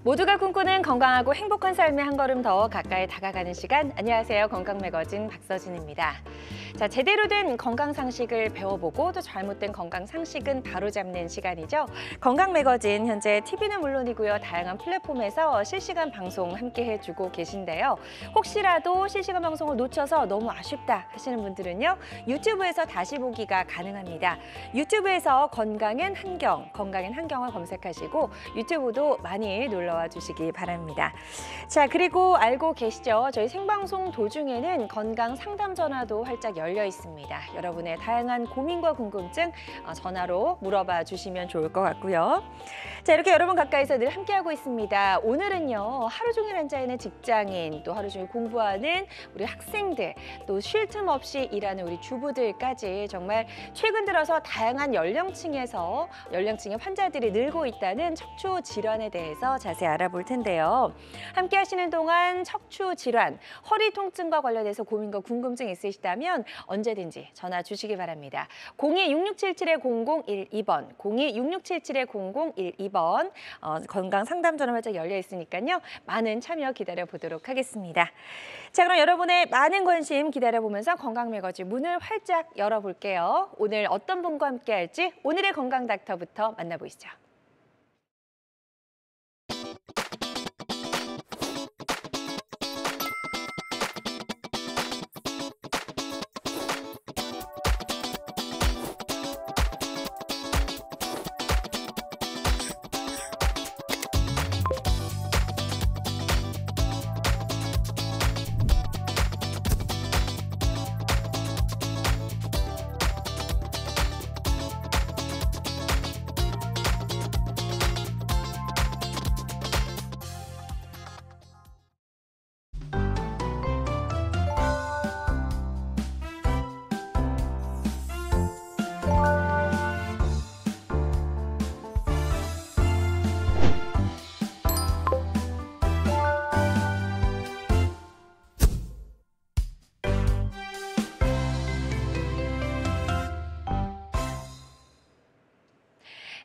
모두가 꿈꾸는 건강하고 행복한 삶에 한 걸음 더 가까이 다가가는 시간. 안녕하세요. 건강 매거진 박서진입니다. 자, 제대로 된 건강 상식을 배워보고 또 잘못된 건강 상식은 바로잡는 시간이죠. 건강 매거진 현재 TV는 물론이고요. 다양한 플랫폼에서 실시간 방송 함께 해주고 계신데요. 혹시라도 실시간 방송을 놓쳐서 너무 아쉽다 하시는 분들은요. 유튜브에서 다시 보기가 가능합니다. 유튜브에서 건강엔 한경을 검색하시고 유튜브도 많이 놀러와 주시기 바랍니다. 자, 그리고 알고 계시죠? 저희 생방송 도중에는 건강 상담 전화도 활짝 열려 있습니다. 여러분의 다양한 고민과 궁금증 전화로 물어봐 주시면 좋을 것 같고요. 자, 이렇게 여러분 가까이서 늘 함께하고 있습니다. 오늘은요, 하루 종일 앉아있는 직장인, 또 하루 종일 공부하는 우리 학생들, 또 쉴 틈 없이 일하는 우리 주부들까지 정말 최근 들어서 다양한 연령층의 환자들이 늘고 있다는 척추 질환에 대해서 자세히 알아볼 텐데요. 함께 하시는 동안 척추 질환, 허리 통증과 관련해서 고민과 궁금증 있으시다면 언제든지 전화 주시기 바랍니다. 02-6677-0012번, 02-6677-0012번 건강 상담 전화 활짝 열려 있으니까요. 많은 참여 기다려 보도록 하겠습니다. 자, 그럼 여러분의 많은 관심 기다려 보면서 건강 매거진 문을 활짝 열어볼게요. 오늘 어떤 분과 함께 할지 오늘의 건강 닥터부터 만나보시죠.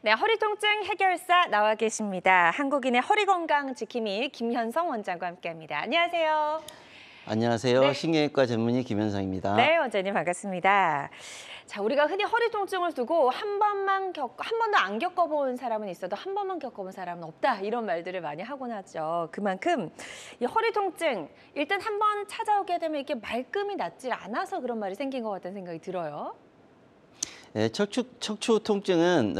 네, 허리 통증 해결사 나와 계십니다. 한국인의 허리 건강 지킴이 김현성 원장과 함께합니다. 안녕하세요. 안녕하세요. 네. 신경외과 전문의 김현성입니다. 네, 원장님 반갑습니다. 자, 우리가 흔히 허리 통증을 두고 한 번도 안 겪어본 사람은 있어도 한 번만 겪어본 사람은 없다, 이런 말들을 많이 하곤 하죠. 그만큼 이 허리 통증 일단 한 번 찾아오게 되면 이게 말끔히 낫질 않아서 그런 말이 생긴 것 같다는 생각이 들어요. 네, 척추 통증은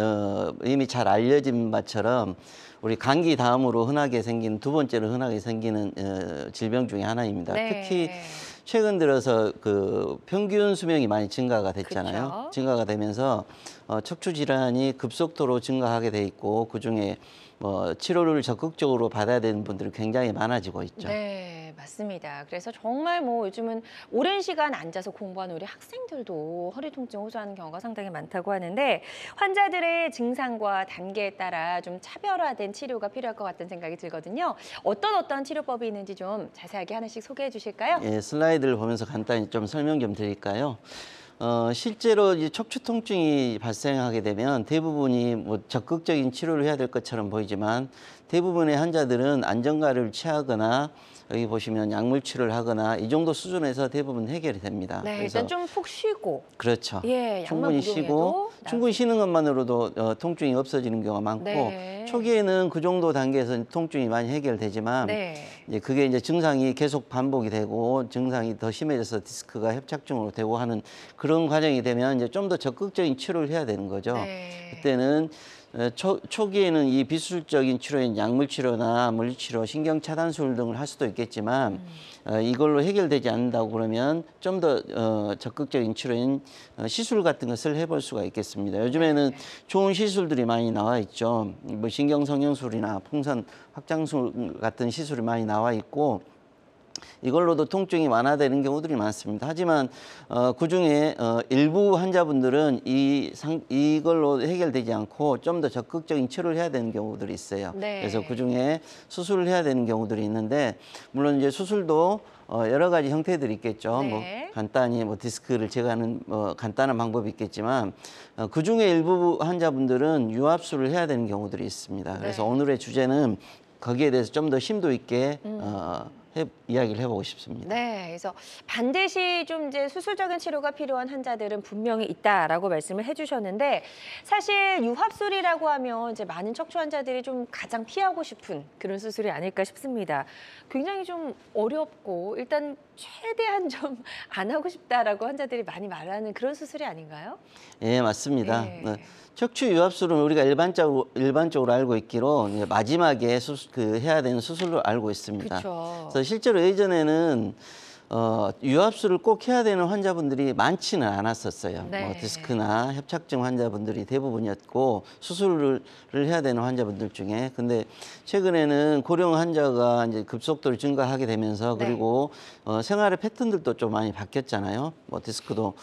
이미 잘 알려진 바처럼 우리 감기 다음으로 흔하게 생기는 두 번째로 흔하게 생기는 질병 중에 하나입니다. 네. 특히 최근 들어서 그 평균 수명이 많이 증가가 됐잖아요. 그렇죠. 증가가 되면서 척추 질환이 급속도로 증가하게 돼 있고 그중에 치료를 적극적으로 받아야 되는 분들이 굉장히 많아지고 있죠. 네, 맞습니다. 그래서 정말 요즘은 오랜 시간 앉아서 공부하는 우리 학생들도 허리 통증 호소하는 경우가 상당히 많다고 하는데 환자들의 증상과 단계에 따라 좀 차별화된 치료가 필요할 것 같다는 생각이 들거든요. 어떤 치료법이 있는지 좀 자세하게 하나씩 소개해 주실까요? 예, 슬라이드를 보면서 간단히 좀 설명 좀 드릴까요? 실제로 이 척추 통증이 발생하게 되면 대부분이 적극적인 치료를 해야 될 것처럼 보이지만 대부분의 환자들은 안정가를 취하거나 여기 보시면 약물 치료를 하거나 이 정도 수준에서 대부분 해결이 됩니다. 네, 그래서 일단 좀 푹 쉬고. 그렇죠. 예, 충분히 쉬고 충분히 쉬는 것만으로도 통증이 없어지는 경우가 많고 네. 초기에는 그 정도 단계에서 통증이 많이 해결되지만 네. 그게 이제 증상이 계속 반복이 되고 증상이 더 심해져서 디스크가 협착증으로 되고 하는 그런 과정이 되면 이제 좀 더 적극적인 치료를 해야 되는 거죠. 네. 그때는 초기에는 이 비수술적인 치료인 약물 치료나 물리치료, 신경차단술 등을 할 수도 있겠지만 이걸로 해결되지 않는다고 그러면 좀 더 적극적인 치료인 시술 같은 것을 해볼 수가 있겠습니다. 요즘에는 좋은 시술들이 많이 나와 있죠. 신경성형술이나 풍선 확장술 같은 시술이 많이 나와 있고 이걸로도 통증이 완화되는 경우들이 많습니다. 하지만 그중에 일부 환자분들은 이걸로 해결되지 않고 좀 더 적극적인 치료를 해야 되는 경우들이 있어요. 네. 그래서 그중에 수술을 해야 되는 경우들이 있는데 물론 이제 수술도 여러 가지 형태들이 있겠죠. 네. 간단히 디스크를 제거하는 간단한 방법이 있겠지만 그중에 일부 환자분들은 유압술을 해야 되는 경우들이 있습니다. 그래서 네. 오늘의 주제는 거기에 대해서 좀 더 심도 있게 이야기를 해보고 싶습니다. 네, 그래서 반드시 좀 이제 수술적인 치료가 필요한 환자들은 분명히 있다라고 말씀을 해주셨는데 사실 유합술이라고 하면 이제 많은 척추 환자들이 좀 가장 피하고 싶은 그런 수술이 아닐까 싶습니다. 굉장히 좀 어렵고 일단 최대한 좀 안 하고 싶다라고 환자들이 많이 말하는 그런 수술이 아닌가요? 예, 맞습니다. 네. 척추 유합술은 우리가 일반적으로 알고 있기로 이제 마지막에 해야 되는 수술로 알고 있습니다. 그렇죠. 그래서 실제로 예전에는 유합술을 꼭 해야 되는 환자분들이 많지는 않았었어요. 네. 뭐 디스크나 협착증 환자분들이 대부분이었고 수술을 해야 되는 환자분들 중에 근데 최근에는 고령 환자가 이제 급속도로 증가하게 되면서 네. 그리고 생활의 패턴들도 좀 많이 바뀌었잖아요. 뭐 디스크도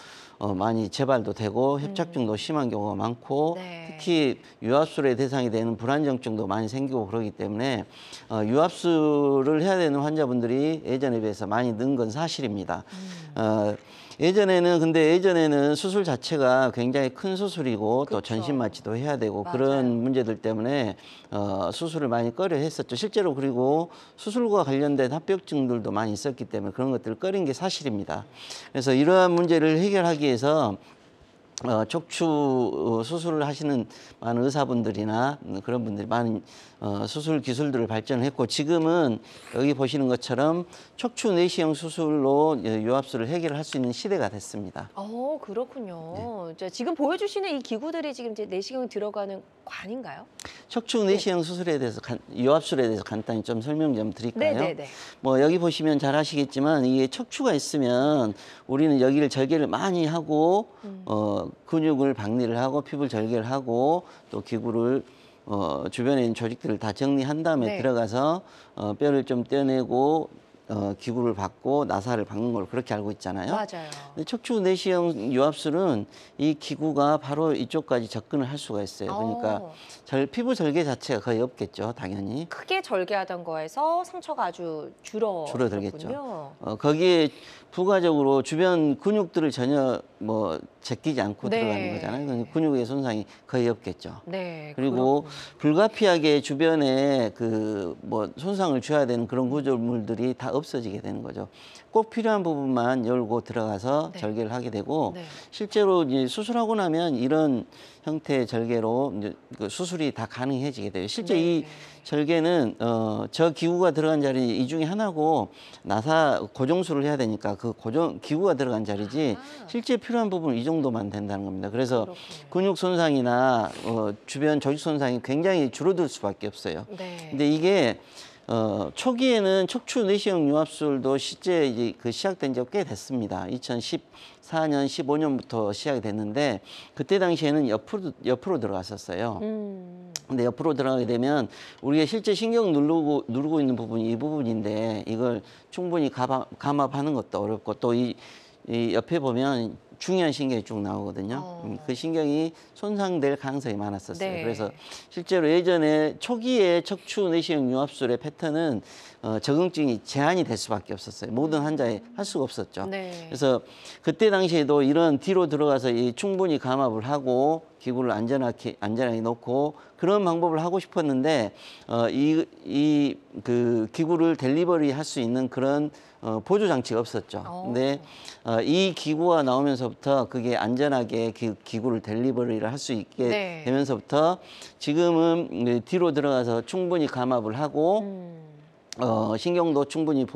많이 재발도 되고 협착증도 심한 경우가 많고 네. 특히 유합술의 대상이 되는 불안정증도 많이 생기고 그러기 때문에 유합술을 해야 되는 환자분들이 예전에 비해서 많이 는 건 사실입니다. 예전에는 수술 자체가 굉장히 큰 수술이고 또 그쵸. 전신 마취도 해야 되고 맞아요. 그런 문제들 때문에 수술을 많이 꺼려 했었죠. 실제로 그리고 수술과 관련된 합병증들도 많이 있었기 때문에 그런 것들을 꺼린 게 사실입니다. 그래서 이러한 문제를 해결하기 위해서 척추 수술을 하시는 많은 의사분들이나 그런 분들이 많은 수술 기술들을 발전했고 지금은 여기 보시는 것처럼 척추 내시경 수술로 유합술을 해결할 수 있는 시대가 됐습니다. 그렇군요. 자, 지금 보여주시는 이 기구들이 지금 이제 내시경이 들어가는 관인가요? 척추 내시경 수술에 대해서 유합술에 대해서 간단히 좀 설명 좀 드릴까요? 네네네. 뭐 여기 보시면 잘 아시겠지만 이게 척추가 있으면 우리는 여기를 절개를 많이 하고 근육을 박리를 하고 피부를 절개를 하고 또 기구를 주변에 있는 조직들을 다 정리한 다음에 네. 들어가서 뼈를 좀 떼내고 기구를 박고 나사를 박는 걸 그렇게 알고 있잖아요. 맞아요. 근데 척추 내시경 유합술은 이 기구가 바로 이쪽까지 접근을 할 수가 있어요. 그러니까 피부 절개 자체가 거의 없겠죠, 당연히. 크게 절개하던 거에서 상처가 아주 줄어들겠죠. 거기에 부가적으로 주변 근육들을 전혀 뭐 제끼지 않고 네. 들어가는 거잖아요. 그러니까 근육의 손상이 거의 없겠죠. 네. 그리고 그렇군요. 불가피하게 주변에 뭐 손상을 줘야 되는 그런 구조물들이 다 없어지게 되는 거죠. 꼭 필요한 부분만 열고 들어가서 네. 절개를 하게 되고 네. 실제로 이제 수술하고 나면 이런 형태의 절개로 이제 그 수술이 다 가능해지게 돼요. 실제 네. 이 절개는 저 기구가 들어간 자리 이 중에 하나고 나사 고정술을 해야 되니까 그 기구가 들어간 자리지 실제 필요한 부분은 이 정도만 된다는 겁니다. 그래서 그렇군요. 근육 손상이나 주변 조직 손상이 굉장히 줄어들 수밖에 없어요. 네. 근데 이게 초기에는 척추 내시경 유합술도 실제 이제 시작된 지가 꽤 됐습니다. 2014년, 15년부터 시작이 됐는데 그때 당시에는 옆으로 들어갔었어요. 근데 옆으로 들어가게 되면 우리가 실제 신경 누르고 있는 부분이 이 부분인데 이걸 충분히 감압하는 것도 어렵고 또 이 옆에 보면 중요한 신경이 쭉 나오거든요. 그 신경이 손상될 가능성이 많았었어요. 네. 그래서 실제로 예전에 초기에 척추 내시경 유합술의 패턴은 적응증이 제한이 될 수밖에 없었어요. 모든 환자에 할 수가 없었죠. 네. 그래서 그때 당시에도 이런 뒤로 들어가서 충분히 감압을 하고 기구를 안전하게 놓고 그런 방법을 하고 싶었는데 그 기구를 델리버리 할 수 있는 그런 보조 장치가 없었죠. 근데 이 기구가 나오면서부터 그게 안전하게 기구를 델리버리를 할 수 있게 네. 되면서부터 지금은 뒤로 들어가서 충분히 감압을 하고 신경도 충분히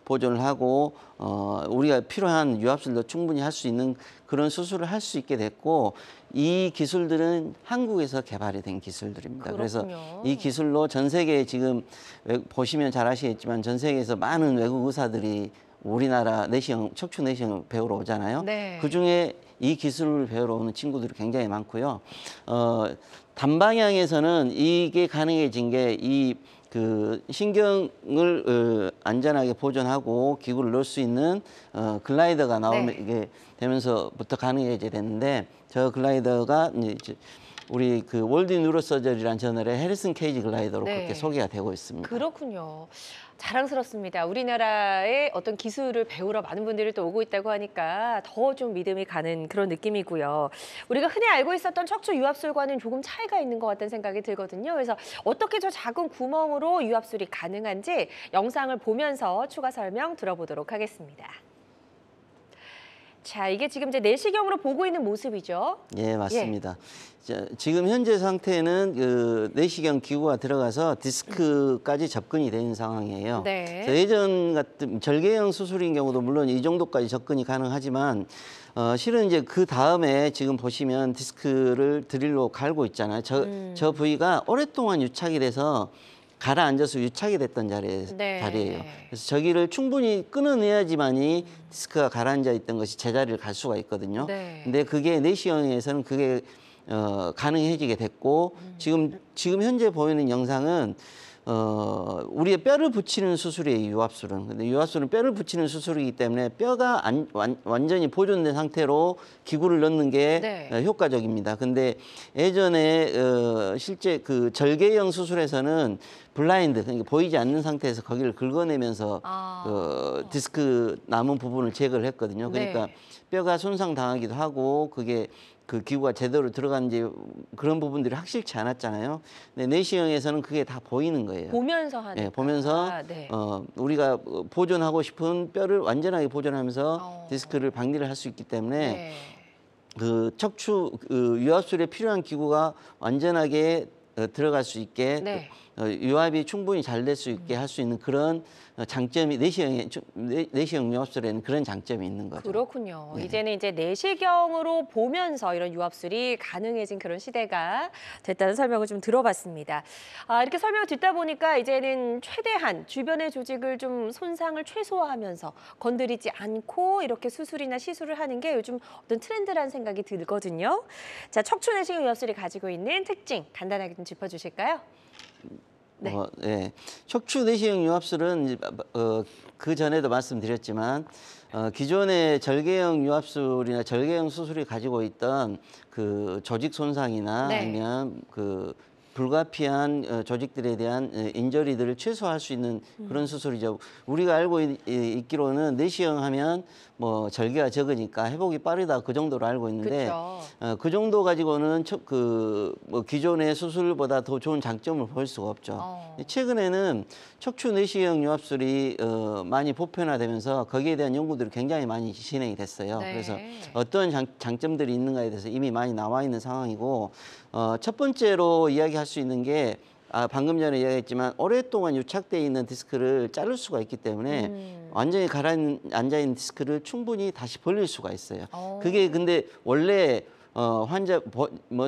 보존을 하고 우리가 필요한 유합술도 충분히 할 수 있는 그런 수술을 할 수 있게 됐고 이 기술들은 한국에서 개발이 된 기술들입니다. 그렇군요. 그래서 이 기술로 전 세계에 지금 보시면 잘 아시겠지만 전 세계에서 많은 외국 의사들이 우리나라 척추 내시경을 배우러 오잖아요. 네. 그중에 이 기술을 배우러 오는 친구들이 굉장히 많고요. 단방향에서는 이게 가능해진 게 그 신경을 안전하게 보존하고 기구를 넣을 수 있는 글라이더가 나오면 네. 이게 되면서부터 가능해지게 됐는데 저 글라이더가 이제 우리 그 월드 뉴로서저리라는 저널에 해리슨 케이지 글라이더로 네. 그렇게 소개가 되고 있습니다. 그렇군요. 자랑스럽습니다. 우리나라의 어떤 기술을 배우러 많은 분들이 또 오고 있다고 하니까 더 좀 믿음이 가는 그런 느낌이고요. 우리가 흔히 알고 있었던 척추 유압술과는 조금 차이가 있는 것 같다는 생각이 들거든요. 그래서 어떻게 저 작은 구멍으로 유압술이 가능한지 영상을 보면서 추가 설명 들어보도록 하겠습니다. 자, 이게 지금 이제 내시경으로 보고 있는 모습이죠. 예, 맞습니다. 자, 지금 현재 상태는 그 내시경 기구가 들어가서 디스크까지 접근이 되는 상황이에요. 네. 그래서 예전 같은 절개형 수술인 경우도 물론 이 정도까지 접근이 가능하지만 실은 이제 그 다음에 지금 보시면 디스크를 드릴로 갈고 있잖아요. 저 부위가 오랫동안 유착이 돼서 가라앉아서 유착이 됐던 네. 자리예요. 그래서 저기를 충분히 끊어내야지만이 디스크가 가라앉아 있던 것이 제자리를 갈 수가 있거든요. 네. 근데 그게 내시경에서는 그게 가능해지게 됐고 지금 현재 보이는 영상은 우리의 뼈를 붙이는 수술이에요, 유압술은. 근데 유압술은 뼈를 붙이는 수술이기 때문에 뼈가 완전히 보존된 상태로 기구를 넣는 게 네. 효과적입니다. 근데 예전에 실제 그 절개형 수술에서는 블라인드, 그러니까 보이지 않는 상태에서 거기를 긁어내면서 디스크 남은 부분을 제거를 했거든요. 그러니까 네. 뼈가 손상당하기도 하고 그게 그 기구가 제대로 들어간지 그런 부분들이 확실치 않았잖아요. 근데 내시경에서는 그게 다 보이는 거예요. 보면서 하는. 예, 보면서 네. 우리가 보존하고 싶은 뼈를 완전하게 보존하면서 디스크를 박리를 할 수 있기 때문에 네. 그 척추 유압술에 필요한 기구가 완전하게 들어갈 수 있게 네. 유압이 충분히 잘 될 수 있게 할 수 있는 그런 장점이 내시경 유압술에는 그런 장점이 있는 거죠. 그렇군요. 네. 이제는 이제 내시경으로 보면서 이런 유압술이 가능해진 그런 시대가 됐다는 설명을 좀 들어봤습니다. 이렇게 설명을 듣다 보니까 이제는 최대한 주변의 조직을 좀 손상을 최소화하면서 건드리지 않고 이렇게 수술이나 시술을 하는 게 요즘 어떤 트렌드라는 생각이 들거든요. 자, 척추 내시경 유압술이 가지고 있는 특징 간단하게 좀 짚어주실까요? 네. 네. 척추 내시경 유압술은 그 전에도 말씀드렸지만 기존의 절개형 유압술이나 절개형 수술이 가지고 있던 그 조직 손상이나 네. 아니면 그 불가피한 조직들에 대한 인저리들을 최소화할 수 있는 그런 수술이죠. 우리가 알고 있기로는 내시경 하면 뭐 절개가 적으니까 회복이 빠르다 그 정도로 알고 있는데 그렇죠. 그 정도 가지고는 뭐 기존의 수술보다 더 좋은 장점을 볼 수가 없죠. 최근에는 척추 내시경 유압술이 많이 보편화되면서 거기에 대한 연구들이 굉장히 많이 진행이 됐어요. 네. 그래서 어떤 장점들이 있는가에 대해서 이미 많이 나와 있는 상황이고 첫 번째로 이야기할 수 있는 게 방금 전에 이야기했지만 오랫동안 유착되어 있는 디스크를 자를 수가 있기 때문에 완전히 가라앉아 있는 디스크를 충분히 다시 벌릴 수가 있어요. 그게 근데 원래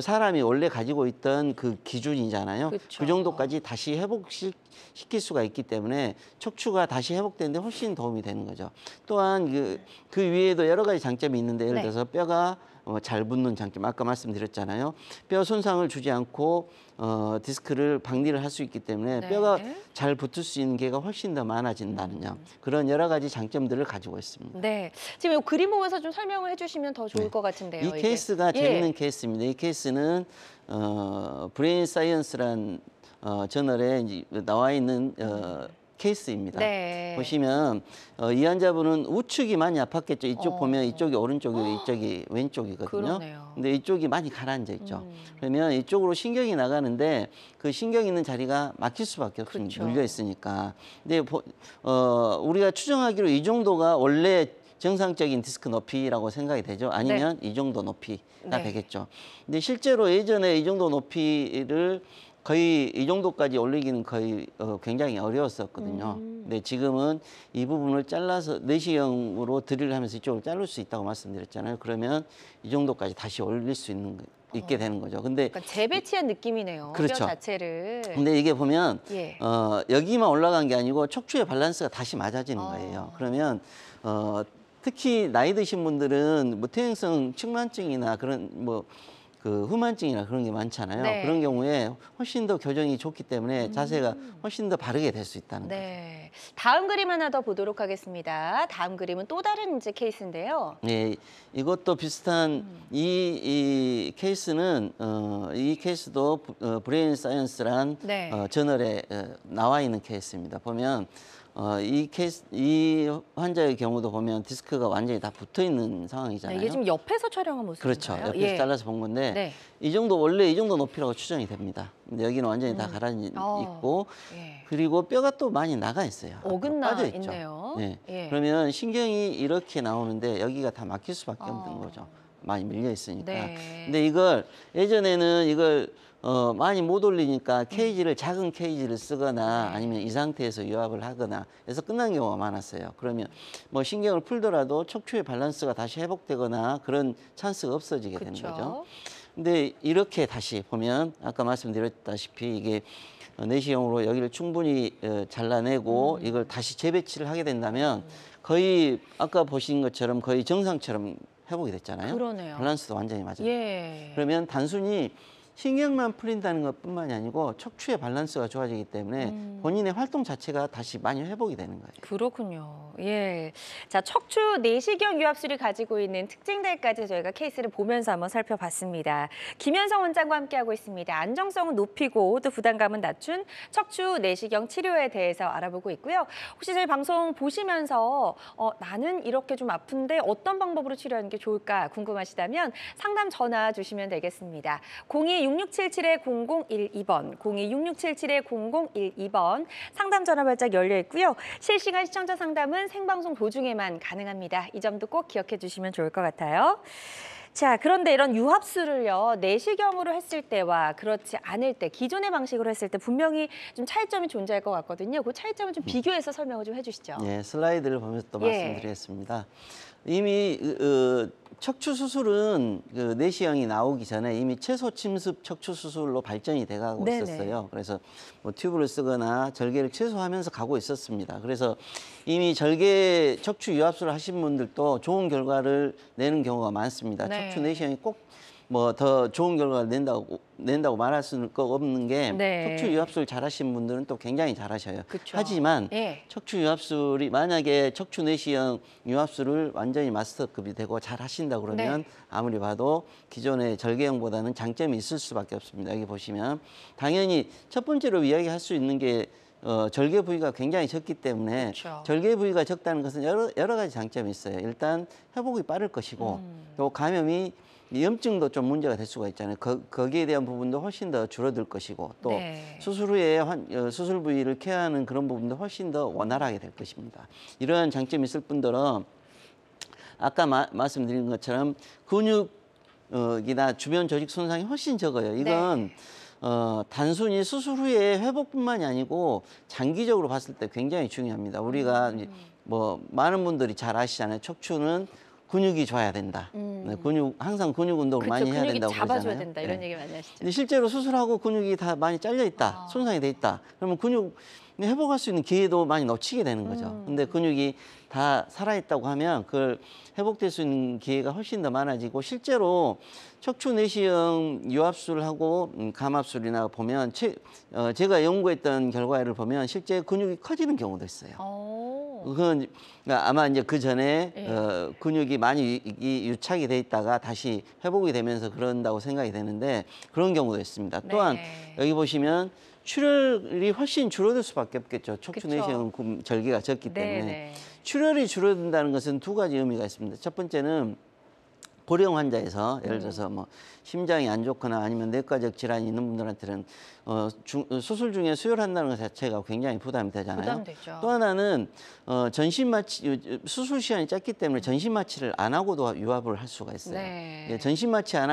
사람이 원래 가지고 있던 그 기준이잖아요. 그쵸. 그 정도까지 다시 회복시킬 수가 있기 때문에 척추가 다시 회복되는데 훨씬 도움이 되는 거죠. 또한 그 위에도 여러 가지 장점이 있는데 예를 네. 들어서 뼈가 잘 붙는 장점, 아까 말씀드렸잖아요. 뼈 손상을 주지 않고 디스크를 박리를 할 수 있기 때문에 네. 뼈가 잘 붙을 수 있는 기회가 훨씬 더 많아진다는 점. 그런 여러 가지 장점들을 가지고 있습니다. 네. 지금 이 그림 보면서 좀 설명을 해주시면 더 좋을 것 같은데요. 이 이게. 케이스가 예. 재밌는 케이스입니다. 이 케이스는 브레인 사이언스란 저널에 이제 나와 있는 케이스입니다. 네. 보시면 이 환자분은 우측이 많이 아팠겠죠. 이쪽 보면 이쪽이 오른쪽이고 이쪽이 왼쪽이거든요. 그러네요. 근데 이쪽이 많이 가라앉아 있죠. 그러면 이쪽으로 신경이 나가는데 그 신경 있는 자리가 막힐 수밖에 없습니다. 그렇죠. 눌려 있으니까. 근데 우리가 추정하기로 이 정도가 원래 정상적인 디스크 높이라고 생각이 되죠. 아니면 이 정도 높이가 네. 되겠죠. 근데 실제로 예전에 이 정도 높이를 거의 이 정도까지 올리기는 거의 굉장히 어려웠었거든요. 근데 지금은 이 부분을 잘라서 내시경으로 드릴을 하면서 이쪽을 자를 수 있다고 말씀드렸잖아요. 그러면 이 정도까지 다시 올릴 수 있게 되는 거죠. 근데 그러니까 재배치한 느낌이네요. 그렇죠. 뼈 자체를. 근데 이게 보면 예. 여기만 올라간 게 아니고 척추의 밸런스가 다시 맞아지는 거예요. 그러면 특히 나이 드신 분들은 뭐 퇴행성 측만증이나 그런 그 후만증이나 그런 게 많잖아요. 네. 그런 경우에 훨씬 더 교정이 좋기 때문에 자세가 훨씬 더 바르게 될 수 있다는 거죠. 네. 다음 그림 하나 더 보도록 하겠습니다. 다음 그림은 또 다른 이제 케이스인데요. 네, 이것도 비슷한 이 케이스는 이 케이스도 브레인 사이언스란 네. 저널에 나와 있는 케이스입니다. 보면 이 환자의 경우도 보면 디스크가 완전히 다 붙어 있는 상황이잖아요. 이게 지금 옆에서 촬영한 모습인가요? 그렇죠. 옆에서 예. 잘라서 본 건데 네. 이 정도 원래 이 정도 높이라고 추정이 됩니다. 근데 여기는 완전히 다 가라앉아 어. 있고 예. 그리고 뼈가 또 많이 나가 있어요. 어긋나 빠져 있죠. 있네요. 네. 예. 그러면 신경이 이렇게 나오는데 여기가 다 막힐 수밖에 없는 어. 거죠. 많이 밀려 있으니까. 네. 근데 이걸 예전에는 이걸 많이 못 올리니까 케이지를 작은 케이지를 쓰거나 네. 아니면 이 상태에서 유압을 하거나 해서 끝난 경우가 많았어요. 그러면 뭐 신경을 풀더라도 척추의 밸런스가 다시 회복되거나 그런 찬스가 없어지게 되는 그쵸. 거죠. 근데 이렇게 다시 보면 아까 말씀드렸다시피 이게 내시경으로 여기를 충분히 잘라내고 이걸 다시 재배치를 하게 된다면 거의 아까 보신 것처럼 거의 정상처럼 회복이 됐잖아요. 그러네요. 밸런스도 완전히 맞아요. 예. 그러면 단순히 신경만 풀린다는 것뿐만이 아니고 척추의 밸런스가 좋아지기 때문에 본인의 활동 자체가 다시 많이 회복이 되는 거예요. 그렇군요. 예. 자, 척추 내시경 유압술이 가지고 있는 특징들까지 저희가 케이스를 보면서 한번 살펴봤습니다. 김현성 원장과 함께하고 있습니다. 안정성은 높이고 또 부담감은 낮춘 척추 내시경 치료에 대해서 알아보고 있고요. 혹시 저희 방송 보시면서 나는 이렇게 좀 아픈데 어떤 방법으로 치료하는 게 좋을까 궁금하시다면 상담 전화 주시면 되겠습니다. 02-6677-0012번, 02-6677-0012번 상담 전화 발작 열려 있고요. 실시간 시청자 상담은 생방송 도중에만 가능합니다. 이 점도 꼭 기억해 주시면 좋을 것 같아요. 자, 그런데 이런 유합술을요, 내시경으로 했을 때와 그렇지 않을 때, 기존의 방식으로 했을 때 분명히 좀 차이점이 존재할 것 같거든요. 그 차이점을 좀 비교해서 설명을 좀 해주시죠. 예, 슬라이드를 보면서 또 예. 말씀드리겠습니다. 이미 척추 수술은 그 내시경이 나오기 전에 이미 최소 침습 척추 수술로 발전이 돼가고 네네. 있었어요. 그래서 뭐 튜브를 쓰거나 절개를 최소화하면서 가고 있었습니다. 그래서 이미 절개 척추 유압술을 하신 분들도 좋은 결과를 내는 경우가 많습니다. 네. 척추 내시경이 꼭 뭐 더 좋은 결과를 낸다고 말할 수는 없는 게 네. 척추 유압술 잘하신 분들은 또 굉장히 잘하셔요. 그쵸. 하지만 예. 척추 유압술이 만약에 척추 내시경 유압술을 완전히 마스터급이 되고 잘 하신다 그러면 네. 아무리 봐도 기존의 절개형보다는 장점이 있을 수밖에 없습니다. 여기 보시면 당연히 첫 번째로 이야기할 수 있는 게 절개 부위가 굉장히 적기 때문에 그렇죠. 절개 부위가 적다는 것은 여러 가지 장점이 있어요. 일단 회복이 빠를 것이고 또 감염이 염증도 좀 문제가 될 수가 있잖아요. 거기에 대한 부분도 훨씬 더 줄어들 것이고 또 네. 수술 후에 수술 부위를 케어하는 그런 부분도 훨씬 더 원활하게 될 것입니다. 이러한 장점이 있을 뿐더러 아까 말씀드린 것처럼 근육이나 주변 조직 손상이 훨씬 적어요. 이건 네. 단순히 수술 후에 회복뿐만이 아니고 장기적으로 봤을 때 굉장히 중요합니다. 우리가 이제 뭐 많은 분들이 잘 아시잖아요. 척추는 근육이 좋아야 된다. 네, 항상 근육 운동을 그렇죠. 많이 해야 근육이 된다고 잡아줘야 그러잖아요. 된다 이런 얘기 많이 하시죠. 근데 실제로 수술하고 근육이 다 많이 잘려 있다, 손상이 돼 있다. 그러면 근육 회복할 수 있는 기회도 많이 놓치게 되는 거죠. 근데 근육이 다 살아있다고 하면 그걸 회복될 수 있는 기회가 훨씬 더 많아지고 실제로 척추 내시경 유압술하고 감압술이나 보면 제가 연구했던 결과를 보면 실제 근육이 커지는 경우도 있어요. 그건 아마 이제 그 전에 예. 근육이 많이 유착이 돼 있다가 다시 회복이 되면서 그런다고 생각이 되는데 그런 경우도 있습니다. 또한 네. 여기 보시면 출혈이 훨씬 줄어들 수밖에 없겠죠. 척추 그쵸. 내시경 절개가 적기 때문에. 네. 출혈이 줄어든다는 것은 두 가지 의미가 있습니다. 첫 번째는 고령 환자에서 예를 들어서 뭐 심장이 안 좋거나 아니면 내과적 질환이 있는 분들한테는 수술 중에 수혈한다는 것 자체가 굉장히 부담이 되잖아요. 부담되죠. 또 하나는 전신 마취 수술 시간이 짧기 때문에 전신 마취를 안 하고도 유압을 할 수가 있어요. 네. 예, 전신 마취 안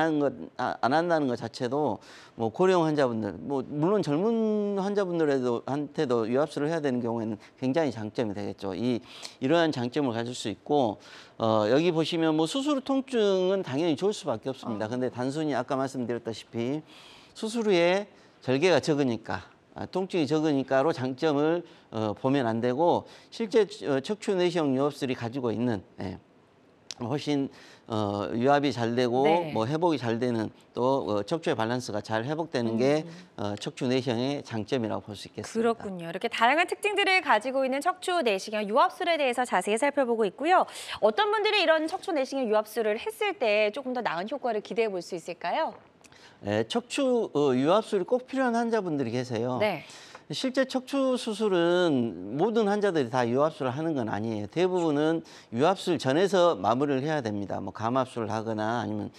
한다는 것 자체도 뭐 고령 환자분들, 뭐 물론 젊은 환자분들한테도 유압술을 해야 되는 경우에는 굉장히 장점이 되겠죠. 이러한 장점을 가질 수 있고 여기 보시면 뭐 수술 후 통증은 당연히 좋을 수밖에 없습니다. 근데 단순히 아까 말씀드렸다시피 수술 후에 절개가 적으니까 통증이 적으니까로 장점을 보면 안 되고 실제 척추 내시경 유압술이 가지고 있는 훨씬 유압이 잘 되고 네. 뭐 회복이 잘 되는 또 척추의 밸런스가 잘 회복되는 게 척추 내시경의 장점이라고 볼 수 있겠습니다. 그렇군요. 이렇게 다양한 특징들을 가지고 있는 척추 내시경 유압술에 대해서 자세히 살펴보고 있고요. 어떤 분들이 이런 척추 내시경 유압술을 했을 때 조금 더 나은 효과를 기대해 볼 수 있을까요? 척추 유압술이 꼭 필요한 환자분들이 계세요. 네. 실제 척추 수술은 모든 환자들이 다 유압술을 하는 건 아니에요. 대부분은 유압술 전에서 마무리를 해야 됩니다. 뭐 감압술을 하거나 아니면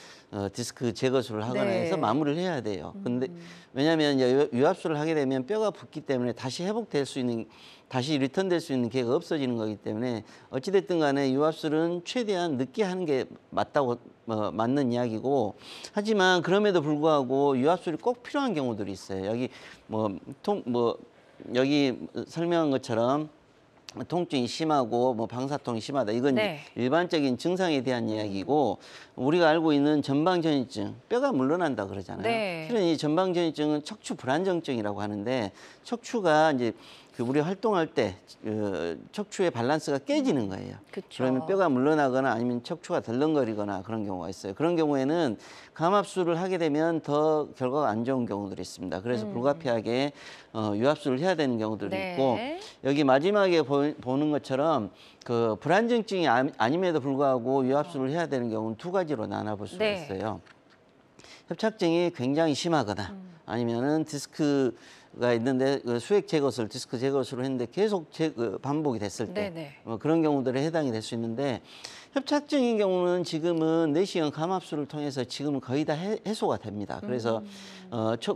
디스크 제거술을 하거나 네. 해서 마무리를 해야 돼요. 근데 왜냐하면 유압술을 하게 되면 뼈가 붓기 때문에 다시 회복될 수 있는 다시 리턴될 수 있는 기회가 없어지는 거기 때문에 어찌됐든 간에 유압술은 최대한 늦게 하는 게 맞다고 맞는 이야기고 하지만 그럼에도 불구하고 유압술이 꼭 필요한 경우들이 있어요. 여기 여기 설명한 것처럼 통증이 심하고 뭐 방사통이 심하다. 이건 네. 일반적인 증상에 대한 이야기고 우리가 알고 있는 전방전이증, 뼈가 물러난다 그러잖아요. 네. 실은 이 전방전이증은 척추 불안정증이라고 하는데 척추가 이제 우리 활동할 때 척추의 밸런스가 깨지는 거예요. 그쵸. 그러면 뼈가 물러나거나 아니면 척추가 덜렁거리거나 그런 경우가 있어요. 그런 경우에는 감압술을 하게 되면 더 결과가 안 좋은 경우들이 있습니다. 그래서 불가피하게 유압술을 해야 되는 경우들도 네. 있고 여기 마지막에 보는 것처럼 그 불안정증이 아님에도 불구하고 유압술을 해야 되는 경우는 두 가지로 나눠볼 수가 네. 있어요. 협착증이 굉장히 심하거나 아니면은 디스크가 있는데 수액 제거술, 디스크 제거술을 했는데 계속 반복이 됐을 때 네네. 그런 경우들에 해당이 될 수 있는데 협착증인 경우는 지금은 내시경 감압술을 통해서 지금은 거의 다 해소가 됩니다. 그래서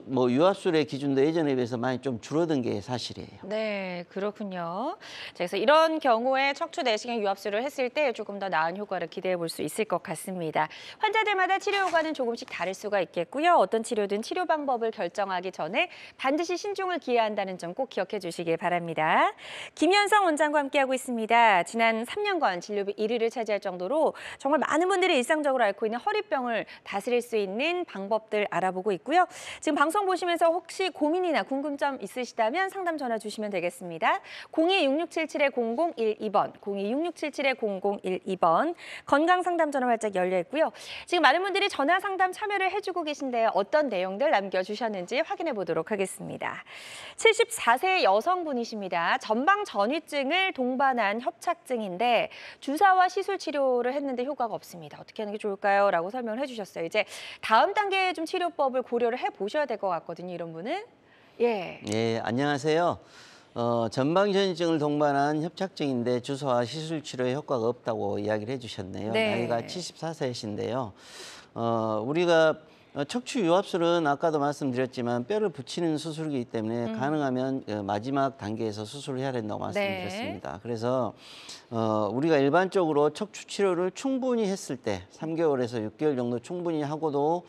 유압술의 기준도 예전에 비해서 많이 좀 줄어든 게 사실이에요. 네, 그렇군요. 자, 그래서 이런 경우에 척추 내시경 유압술을 했을 때 조금 더 나은 효과를 기대해 볼 수 있을 것 같습니다. 환자들마다 치료 효과는 조금씩 다를 수가 있겠고요. 어떤 치료든 치료 방법을 결정하기 전에 반드시 신중을 기해야 한다는 점 꼭 기억해 주시길 바랍니다. 김현성 원장과 함께하고 있습니다. 지난 3년간 진료비 1위를 차지할 정도로 정말 많은 분들이 일상적으로 앓고 있는 허리병을 다스릴 수 있는 방법들 알아보고 있고요. 지금 방송 보시면서 혹시 고민이나 궁금점 있으시다면 상담 전화 주시면 되겠습니다. 02-6677-0012번, 02-6677-0012번 건강상담 전화 활짝 열려 있고요. 지금 많은 분들이 전화 상담 참여를 해주고 계신데요. 어떤 내용들 남겨주셨는지 확인해 보도록 하겠습니다. 74세 여성분이십니다. 전방 전이증을 동반한 협착증인데 주사와 시술 치료를 했는데 효과가 없습니다. 어떻게 하는 게 좋을까요? 라고 설명을 해주셨어요. 이제 다음 단계의 좀 치료법을 고려를 해보셔야 될 것 같거든요. 이런 분은. 예. 예, 안녕하세요. 전방전이증을 동반한 협착증인데 주사와 시술 치료에 효과가 없다고 이야기를 해주셨네요. 네. 나이가 74세이신데요. 우리가 척추 유압술은 아까도 말씀드렸지만 뼈를 붙이는 수술이기 때문에 가능하면 마지막 단계에서 수술을 해야 된다고 말씀드렸습니다. 그래서 우리가 일반적으로 척추 치료를 충분히 했을 때 3개월에서 6개월 정도 충분히 하고도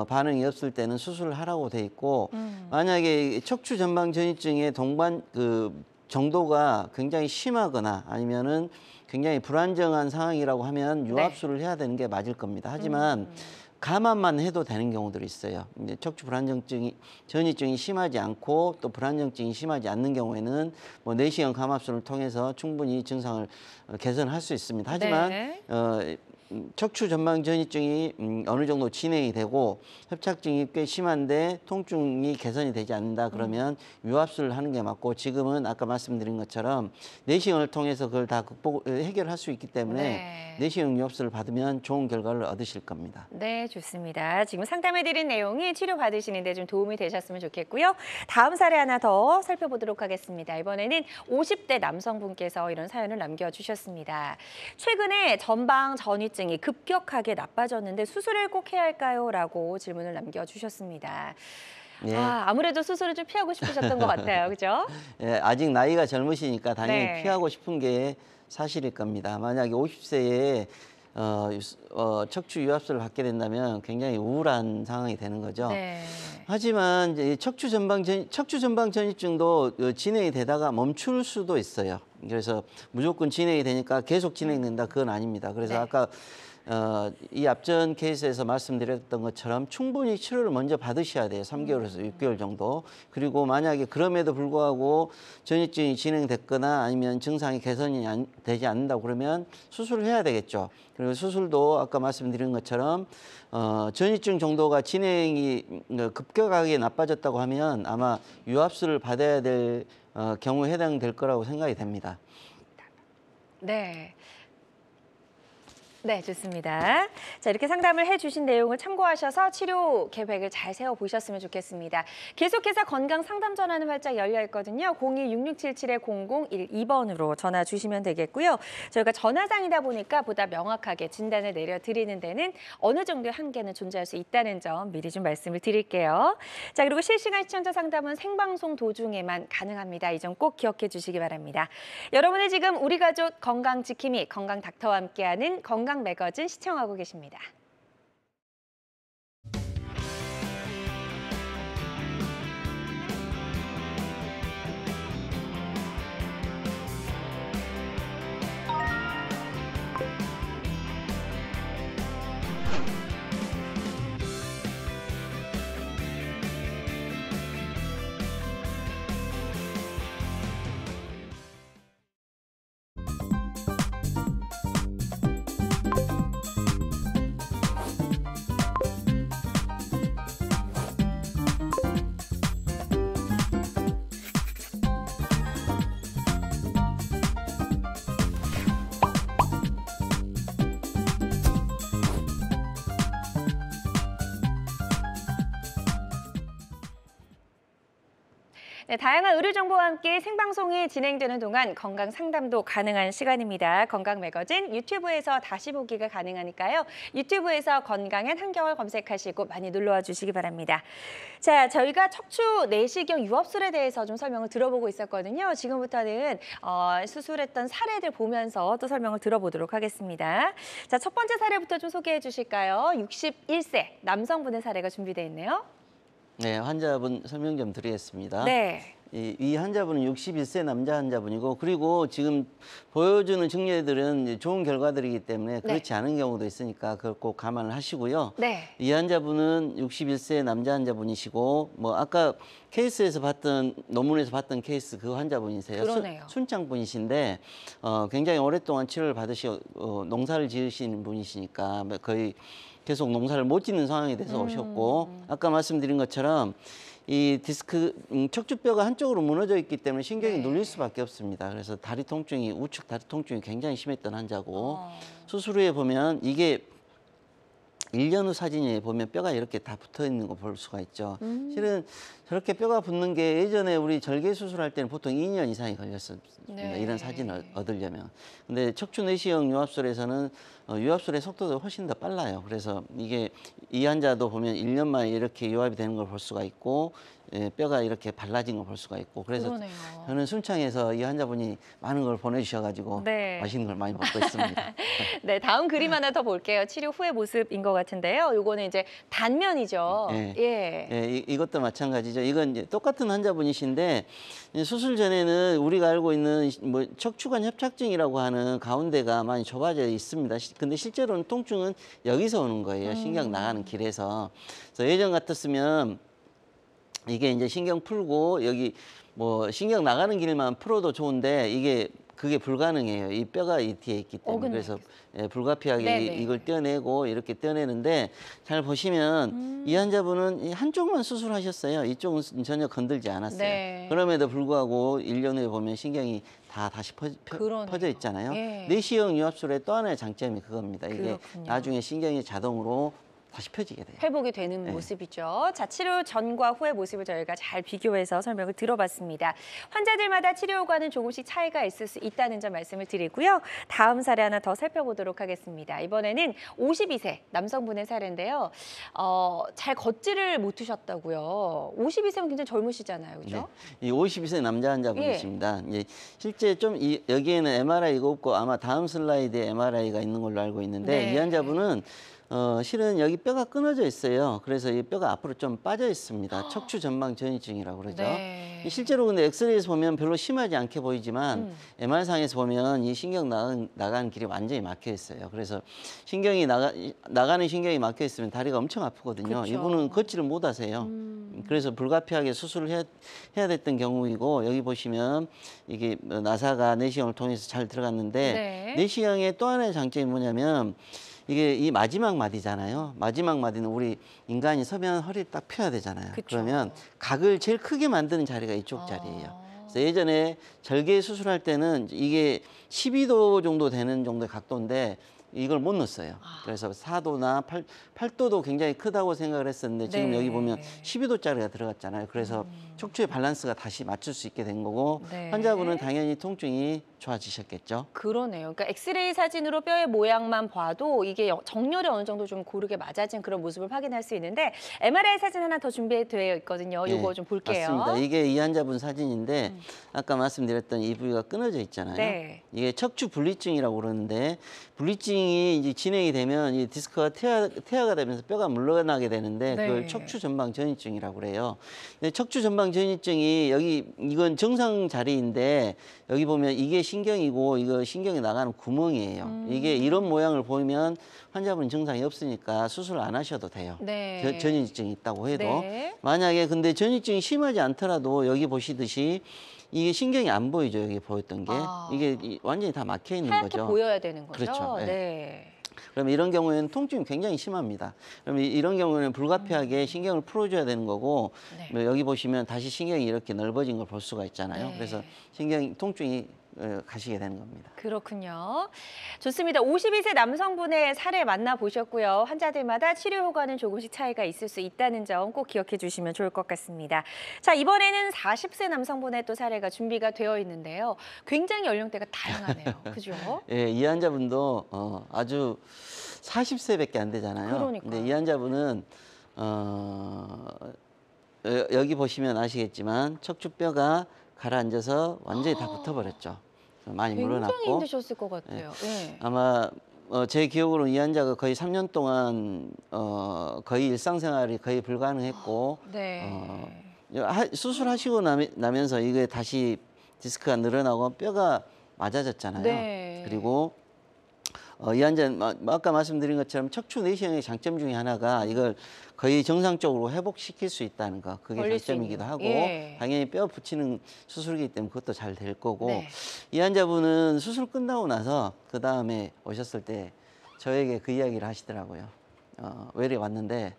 반응이 없을 때는 수술을 하라고 돼 있고 만약에 척추 전방 전이증의 동반 정도가 굉장히 심하거나 아니면은 굉장히 불안정한 상황이라고 하면 유압술을 해야 되는 게 맞을 겁니다. 하지만 감압만 해도 되는 경우들이 있어요. 이제 척추 전이증이 심하지 않고 또 불안정증이 심하지 않는 경우에는 뭐 내시경 감압술을 통해서 충분히 증상을 개선할 수 있습니다. 하지만 네. 척추 전방 전이증이 어느 정도 진행이 되고 협착증이 꽤 심한데 통증이 개선이 되지 않는다 그러면 유압술을 하는 게 맞고 지금은 아까 말씀드린 것처럼 내시경을 통해서 그걸 다 해결할 수 있기 때문에 내시경 유압술을 받으면 좋은 결과를 얻으실 겁니다. 네, 좋습니다. 지금 상담해드린 내용이 치료 받으시는데 좀 도움이 되셨으면 좋겠고요. 다음 사례 하나 더 살펴보도록 하겠습니다. 이번에는 50대 남성분께서 이런 사연을 남겨주셨습니다. 최근에 전방 전이증이 급격하게 나빠졌는데 수술을 꼭 해야 할까요? 라고 질문을 남겨주셨습니다. 예. 아무래도 수술을 좀 피하고 싶으셨던 것 같아요. 그죠? 예, 아직 나이가 젊으시니까 당연히 네. 피하고 싶은 게 사실일 겁니다. 만약에 50세에 척추 유압술을 받게 된다면 굉장히 우울한 상황이 되는 거죠. 네. 하지만 이제 척추 전방 전이증도 진행이 되다가 멈출 수도 있어요. 그래서 무조건 진행이 되니까 계속 진행된다 그건 아닙니다. 그래서 네. 아까 이 앞전 케이스에서 말씀드렸던 것처럼 충분히 치료를 먼저 받으셔야 돼요. 3개월에서 6개월 정도. 그리고 만약에 그럼에도 불구하고 전이증이 진행됐거나 아니면 증상이 개선이 되지 않는다고 그러면 수술을 해야 되겠죠. 그리고 수술도 아까 말씀드린 것처럼 전이증 정도가 진행이 급격하게 나빠졌다고 하면 아마 유압술을 받아야 될 경우에 해당될 거라고 생각이 됩니다. 네. 네, 좋습니다. 자, 이렇게 상담을 해주신 내용을 참고하셔서 치료 계획을 잘 세워보셨으면 좋겠습니다. 계속해서 건강 상담 전화는 활짝 열려 있거든요. 02-6677-0012번으로 전화 주시면 되겠고요. 저희가 전화상이다 보니까 보다 명확하게 진단을 내려드리는 데는 어느 정도의 한계는 존재할 수 있다는 점 미리 좀 말씀을 드릴게요. 자, 그리고 실시간 시청자 상담은 생방송 도중에만 가능합니다. 이 점 꼭 기억해 주시기 바랍니다. 여러분은 지금 우리 가족 건강 지킴이 건강 닥터와 함께하는 건강 매거진 시청하고 계십니다. 네, 다양한 의료 정보와 함께 생방송이 진행되는 동안 건강 상담도 가능한 시간입니다. 건강 매거진 유튜브에서 다시 보기가 가능하니까요. 유튜브에서 건강한 한겨울 검색하시고 많이 놀러와 주시기 바랍니다. 자, 저희가 척추 내시경 유압술에 대해서 좀 설명을 들어보고 있었거든요. 지금부터는 수술했던 사례들 보면서 또 설명을 들어보도록 하겠습니다. 자, 첫 번째 사례부터 좀 소개해 주실까요? 61세 남성분의 사례가 준비되어 있네요. 네, 환자분 설명 좀 드리겠습니다. 네. 이 환자분은 61세 남자 환자분이고, 그리고 지금 보여주는 증례들은 좋은 결과들이기 때문에 그렇지 않은 경우도 있으니까 그걸 꼭 감안을 하시고요. 네. 이 환자분은 61세 남자 환자분이시고, 뭐 아까 케이스에서 봤던, 논문에서 봤던 케이스 그 환자분이세요. 그러네요. 순창 분이신데 굉장히 오랫동안 치료를 받으시고 농사를 지으시는 분이시니까 거의 계속 농사를 못 짓는 상황이 돼서 오셨고, 아까 말씀드린 것처럼 이 디스크 척추뼈가 한쪽으로 무너져 있기 때문에 신경이 눌릴 수밖에 없습니다. 그래서 다리 통증이, 우측 다리 통증이 굉장히 심했던 환자고, 수술 후에 보면 이게 1년 후 사진에 보면 뼈가 이렇게 다 붙어 있는 거 볼 수가 있죠. 실은 저렇게 뼈가 붙는 게 예전에 우리 절개 수술할 때는 보통 2년 이상이 걸렸습니다. 네. 이런 사진을 얻으려면. 근데 척추 내시경 유압술에서는 유압술의 속도도 훨씬 더 빨라요. 그래서 이게 이 환자도 보면 1년 만에 이렇게 유압이 되는 걸 볼 수가 있고, 뼈가 이렇게 발라진 걸 볼 수가 있고, 그래서 그러네요. 저는 순창에서 이 환자분이 많은 걸 보내주셔가지고 네. 맛있는 걸 많이 먹고 있습니다. 네, 다음 그림 하나 더 볼게요. 치료 후의 모습인 것 같은데요. 요거는 이제 단면이죠. 예. 예. 예, 이것도 마찬가지죠. 이건 이제 똑같은 환자분이신데, 수술 전에는 우리가 알고 있는 뭐 척추관 협착증이라고 하는 가운데가 많이 좁아져 있습니다. 근데 실제로는 통증은 여기서 오는 거예요. 신경 나가는 길에서. 그래서 예전 같았으면 이게 이제 신경 풀고 여기 뭐 신경 나가는 길만 풀어도 좋은데 그게 불가능해요. 이 뼈가 이 뒤에 있기 때문에. 그래서 불가피하게 네네. 이걸 떼어내고 이렇게 떼어내는데, 잘 보시면 이 환자분은 이 한쪽만 수술하셨어요. 이쪽은 전혀 건들지 않았어요. 네. 그럼에도 불구하고 1년 후에 보면 신경이 다시 퍼져 있잖아요. 예. 내시경 유압술의 또 하나의 장점이 그겁니다. 이게 그렇군요. 나중에 신경이 자동으로 다시 펴지게 돼요. 회복이 되는 네. 모습이죠. 자, 치료 전과 후의 모습을 저희가 잘 비교해서 설명을 들어봤습니다. 환자들마다 치료 효과는 조금씩 차이가 있을 수 있다는 점 말씀을 드리고요. 다음 사례 하나 더 살펴보도록 하겠습니다. 이번에는 52세 남성분의 사례인데요. 잘 걷지를 못하셨다고요. 52세면 굉장히 젊으시잖아요, 그렇죠? 네. 이 52세 남자 환자분이십니다. 예. 실제 좀 여기에는 MRI가 없고 아마 다음 슬라이드에 MRI가 있는 걸로 알고 있는데, 네. 이 환자분은 실은 여기 뼈가 끊어져 있어요. 그래서 이 뼈가 앞으로 좀 빠져 있습니다. 척추 전방 전이증이라고 그러죠. 네. 네. 실제로 근데 엑스레이에서 보면 별로 심하지 않게 보이지만 MR상에서 보면 이 신경 나가는 길이 완전히 막혀 있어요. 그래서 신경이 나가는 신경이 막혀 있으면 다리가 엄청 아프거든요. 그쵸. 이분은 걷지를 못 하세요. 그래서 불가피하게 수술을 해야 됐던 경우이고, 여기 보시면 이게 나사가 내시경을 통해서 잘 들어갔는데, 네. 내시경의 또 하나의 장점이 뭐냐면 이게 이 마지막 마디잖아요. 마지막 마디는 우리 인간이 서면 허리를 딱 펴야 되잖아요. 그쵸. 그러면 각을 제일 크게 만드는 자리가 이쪽 자리예요. 그래서 예전에 절개 수술할 때는 이게 12도 정도 되는 정도의 각도인데 이걸 못 넣었어요. 그래서 4도나 8도도 굉장히 크다고 생각을 했었는데 지금 네. 여기 보면 12도짜리가 들어갔잖아요. 그래서 척추의 밸런스가 다시 맞출 수 있게 된 거고, 네. 환자분은 당연히 통증이 좋아지셨겠죠. 그러네요. 그러니까 엑스레이 사진으로 뼈의 모양만 봐도 이게 정렬이 어느 정도 좀 고르게 맞아진 그런 모습을 확인할 수 있는데, MRI 사진 하나 더 준비되어 있거든요. 이거 좀 볼게요. 맞습니다. 이게 이 환자분 사진인데 아까 말씀드렸던 이 부위가 끊어져 있잖아요. 네. 이게 척추 분리증이라고 그러는데, 분리증이 이제 진행이 되면 이 디스크가 퇴화가 되면서 뼈가 물러나게 되는데 네. 그걸 척추 전방 전이증이라고 그래요. 근데 척추 전방 전이증이 이건 정상 자리인데 여기 보면 이게 신경이고 이거 신경이 나가는 구멍이에요. 이게 이런 모양을 보이면 환자분은 증상이 없으니까 수술 안 하셔도 돼요. 네. 전이증이 있다고 해도. 네. 만약에 근데 전이증이 심하지 않더라도 여기 보시듯이 이게 신경이 안 보이죠. 여기 보였던 게. 이게 완전히 다 막혀 있는 하얗게 거죠. 보여야 되는 거죠. 그렇죠. 네. 네. 그러면 이런 경우에는 통증이 굉장히 심합니다. 그러면 이런 경우에는 불가피하게 신경을 풀어줘야 되는 거고, 네. 뭐 여기 보시면 다시 신경이 이렇게 넓어진 걸 볼 수가 있잖아요. 네. 그래서 통증이 가시게 되는 겁니다. 그렇군요. 좋습니다. 52세 남성분의 사례 만나보셨고요. 환자들마다 치료 효과는 조금씩 차이가 있을 수 있다는 점 꼭 기억해 주시면 좋을 것 같습니다. 자, 이번에는 40세 남성분의 또 사례가 준비가 되어 있는데요. 굉장히 연령대가 다양하네요. 그죠? 예, 이 환자분도 아주 40세밖에 안 되잖아요. 그러니까요. 근데 이 환자분은 여기 보시면 아시겠지만 척추뼈가 가라앉아서 완전히 다 붙어버렸죠. 많이 굉장히 물어났고, 힘드셨을 것 같아요. 네. 아마 제 기억으로 이 환자가 거의 3년 동안 거의 일상생활이 거의 불가능했고, 네. 수술하시고 나면서 이게 다시 디스크가 늘어나고 뼈가 맞아졌잖아요. 네. 그리고 이 환자는 아까 말씀드린 것처럼 척추 내시경의 장점 중에 하나가 이걸 거의 정상적으로 회복시킬 수 있다는 거. 그게 벌릴 수 장점이기도 있는. 하고, 예. 당연히 뼈 붙이는 수술이기 때문에 그것도 잘 될 거고, 네. 이 환자분은 수술 끝나고 나서 그 다음에 오셨을 때 저에게 그 이야기를 하시더라고요. 외래 왔는데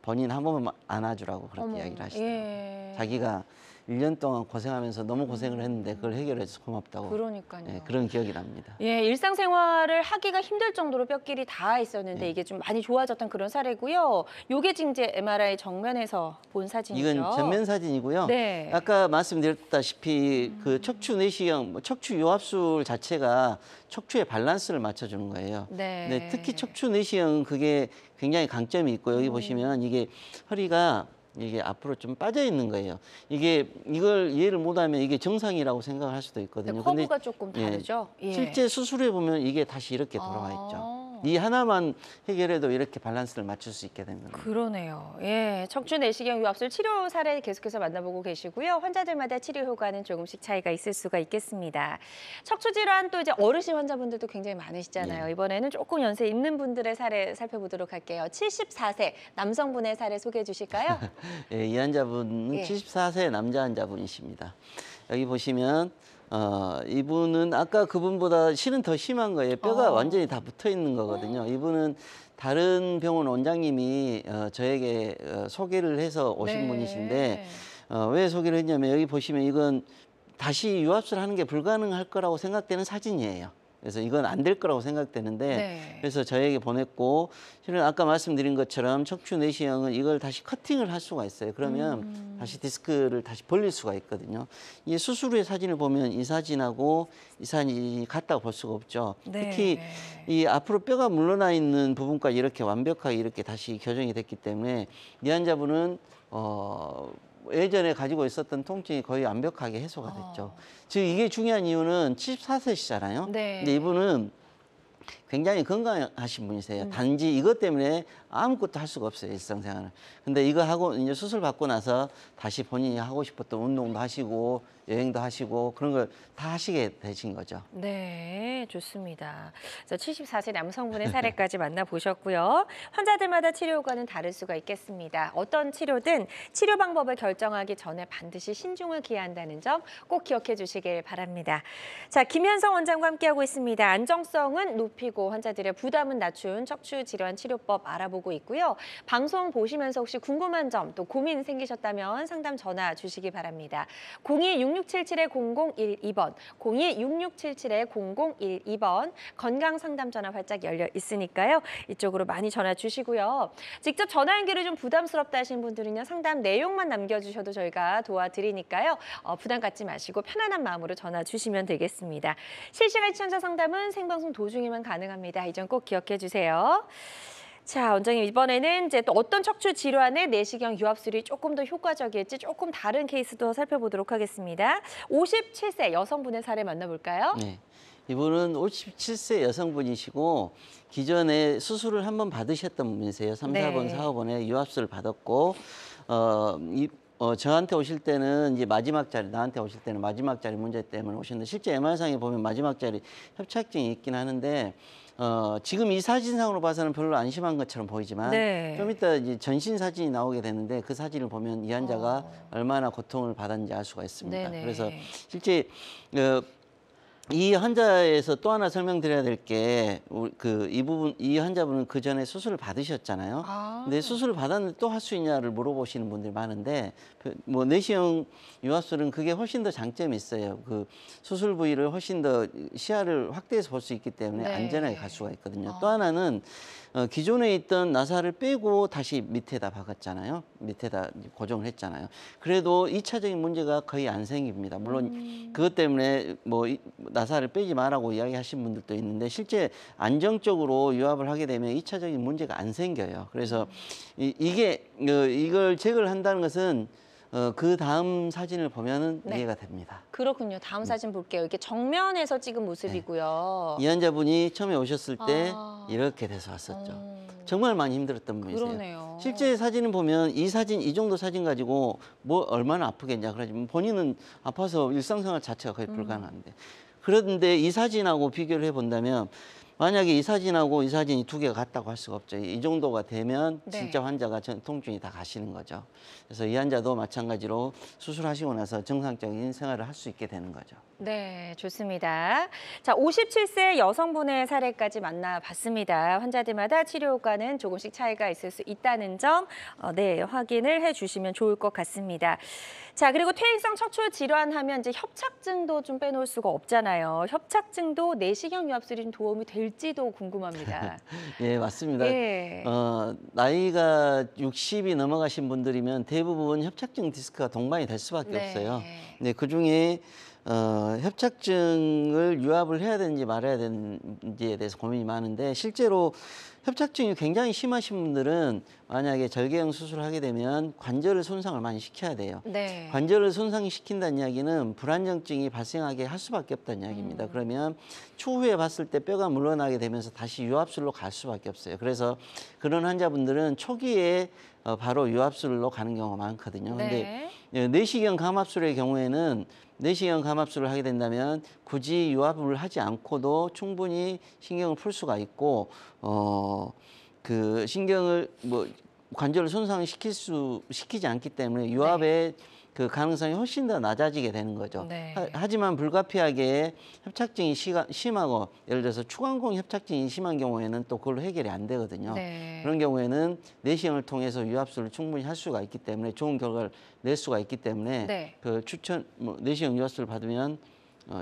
본인 한 번만 안아주라고 그렇게 어머, 이야기를 하시더라고요. 예. 자기가 1년 동안 고생하면서 너무 고생을 했는데 그걸 해결해줘서 고맙다고. 그러니까요. 예, 그런 기억이 납니다. 예, 일상생활을 하기가 힘들 정도로 뼈끼리 닿아 있었는데 네. 이게 좀 많이 좋아졌던 그런 사례고요. 요게 지금 이제 MRI 정면에서 본 사진이죠. 이건 전면 사진이고요. 네. 아까 말씀드렸다시피 그 척추 내시경, 척추 요합술 자체가 척추의 밸런스를 맞춰주는 거예요. 네. 근데 특히 척추 내시경은 그게 굉장히 강점이 있고, 여기 보시면 이게 허리가 이게 앞으로 좀 빠져 있는 거예요. 이걸 이해를 못하면 이게 정상이라고 생각할 수도 있거든요. 커브가 조금 다르죠. 예. 실제 수술해 보면 이게 다시 이렇게 돌아와 있죠. 이 하나만 해결해도 이렇게 밸런스를 맞출 수 있게 되는 겁니다. 그러네요. 예, 척추 내시경 유압술 치료 사례 계속해서 만나보고 계시고요. 환자들마다 치료 효과는 조금씩 차이가 있을 수가 있겠습니다. 척추 질환 또 이제 어르신 환자분들도 굉장히 많으시잖아요. 예. 이번에는 조금 연세 있는 분들의 사례 살펴보도록 할게요. 74세 남성분의 사례 소개해 주실까요? 예, 이 환자분은 예. 74세 남자 환자분이십니다. 여기 보시면 이분은 아까 그분보다 실은 더 심한 거예요. 뼈가 완전히 다 붙어 있는 거거든요. 이분은 다른 병원 원장님이 저에게 소개를 해서 오신 네. 분이신데, 왜 소개를 했냐면 여기 보시면 이건 다시 유압술 하는 게 불가능할 거라고 생각되는 사진이에요. 그래서 이건 안 될 거라고 생각되는데, 네. 그래서 저에게 보냈고, 실은 아까 말씀드린 것처럼 척추 내시경은 이걸 다시 커팅을 할 수가 있어요. 그러면 다시 디스크를 다시 벌릴 수가 있거든요. 이 수술 후의 사진을 보면 이 사진하고 이 사진이 같다고 볼 수가 없죠. 네. 특히 이 앞으로 뼈가 물러나 있는 부분까지 이렇게 완벽하게 이렇게 다시 교정이 됐기 때문에 이 환자분은 예전에 가지고 있었던 통증이 거의 완벽하게 해소가 됐죠. 즉 이게 중요한 이유는 74세시잖아요. 네. 근데 이분은 굉장히 건강하신 분이세요. 단지 이것 때문에 아무것도 할 수가 없어요, 일상생활을. 근데 이거 하고 이제 수술 받고 나서 다시 본인이 하고 싶었던 운동도 하시고 여행도 하시고 그런 걸 다 하시게 되신 거죠. 네, 좋습니다. 74세 남성분의 사례까지 만나보셨고요. 환자들마다 치료 효과는 다를 수가 있겠습니다. 어떤 치료든 치료 방법을 결정하기 전에 반드시 신중을 기해야 한다는 점 꼭 기억해 주시길 바랍니다. 자, 김현성 원장과 함께하고 있습니다. 안정성은 높이고 환자들의 부담은 낮춘 척추 질환 치료법 알아보고 있고요. 방송 보시면서 혹시 궁금한 점 또 고민 생기셨다면 상담 전화 주시기 바랍니다. 02-6677-0012번, 02-6677-0012번 건강상담 전화 활짝 열려 있으니까요. 이쪽으로 많이 전화 주시고요. 직접 전화 연결이 좀 부담스럽다 하시는 분들은요. 상담 내용만 남겨주셔도 저희가 도와드리니까요. 부담 갖지 마시고 편안한 마음으로 전화 주시면 되겠습니다. 실시간 시청자 상담은 생방송 도중에만 가능합니다. 이 점 꼭 기억해 주세요. 자, 원장님 이번에는 이제 또 어떤 척추 질환의 내시경 유압술이 조금 더 효과적일지 조금 다른 케이스도 살펴보도록 하겠습니다. 57세 여성분의 사례 만나볼까요? 네. 이분은 57세 여성분이시고 기존에 수술을 한번 받으셨던 분이세요. 3, 네. 4번, 4, 5번에 유압술을 받았고 저한테 오실 때는 이제 마지막 자리, 나한테 오실 때는 마지막 자리 문제 때문에 오셨는데 실제 MR상에 보면 마지막 자리 협착증이 있긴 하는데 지금 이 사진상으로 봐서는 별로 안 심한 것처럼 보이지만 네. 좀 이따 이제 전신 사진이 나오게 되는데 그 사진을 보면 이 환자가 얼마나 고통을 받았는지 알 수가 있습니다. 네네. 그래서 실제 이 환자에서 또 하나 설명드려야 될 게 이 환자분은 그 전에 수술을 받으셨잖아요. 근데 수술을 받았는데 또 할 수 있냐를 물어보시는 분들이 많은데 뭐 내시경 유압술은 그게 훨씬 더 장점이 있어요. 그 수술 부위를 훨씬 더 시야를 확대해서 볼 수 있기 때문에 네. 안전하게 갈 수가 있거든요. 또 하나는 기존에 있던 나사를 빼고 다시 밑에다 박았잖아요. 밑에다 고정을 했잖아요. 그래도 2차적인 문제가 거의 안 생깁니다. 물론 그것 때문에 뭐 나사를 빼지 말라고 이야기하신 분들도 있는데 실제 안정적으로 유압을 하게 되면 2차적인 문제가 안 생겨요. 그래서 이걸 제거를 한다는 것은 그 다음 사진을 보면은 네. 이해가 됩니다. 그렇군요. 다음 사진 볼게요. 이게 정면에서 찍은 모습이고요. 이 환자분이 처음에 오셨을 때 아. 이렇게 돼서 왔었죠. 정말 많이 힘들었던 분이세요. 그러네요. 실제 사진을 보면 이 정도 사진 가지고 뭐 얼마나 아프겠냐 그러지만 본인은 아파서 일상생활 자체가 거의 불가능한데 그런데 이 사진하고 비교를 해본다면 만약에 이 사진하고 이 사진이 두 개가 같다고 할 수가 없죠. 이 정도가 되면 네. 진짜 환자가 통증이 다 가시는 거죠. 그래서 이 환자도 마찬가지로 수술하시고 나서 정상적인 생활을 할 수 있게 되는 거죠. 네, 좋습니다. 자, 57세 여성분의 사례까지 만나봤습니다. 환자들마다 치료 효과는 조금씩 차이가 있을 수 있다는 점 네, 확인을 해주시면 좋을 것 같습니다. 자, 그리고 퇴행성 척추 질환하면 이제 협착증도 좀 빼놓을 수가 없잖아요. 협착증도 내시경 유압술이 좀 도움이 될지도 궁금합니다. 예, 맞습니다. 예. 나이가 60이 넘어가신 분들이면 대부분 협착증 디스크가 동반이 될 수밖에 네. 없어요. 네, 그중에 협착증을 유압을 해야 되는지 말아야 되는지에 대해서 고민이 많은데 실제로 협착증이 굉장히 심하신 분들은 만약에 절개형 수술을 하게 되면 관절을 손상을 많이 시켜야 돼요. 네. 관절을 손상시킨다는 이야기는 불안정증이 발생하게 할 수밖에 없다는 이야기입니다. 그러면 추후에 봤을 때 뼈가 물러나게 되면서 다시 유압술로 갈 수밖에 없어요. 그래서 그런 환자분들은 초기에 바로 유압술로 가는 경우가 많거든요. 근데 내시경 감압술의 경우에는 내시경 감압술을 하게 된다면 굳이 유압을 하지 않고도 충분히 신경을 풀 수가 있고 그 신경을 관절을 손상시키지 않기 때문에 유압의 그 가능성이 훨씬 더 낮아지게 되는 거죠. 네. 하지만 불가피하게 협착증이 심하고 예를 들어서 추간공 협착증이 심한 경우에는 또 그걸로 해결이 안 되거든요. 네. 그런 경우에는 내시경을 통해서 유압술을 충분히 할 수가 있기 때문에 좋은 결과를 낼 수가 있기 때문에 네. 그 내시경 유압술을 받으면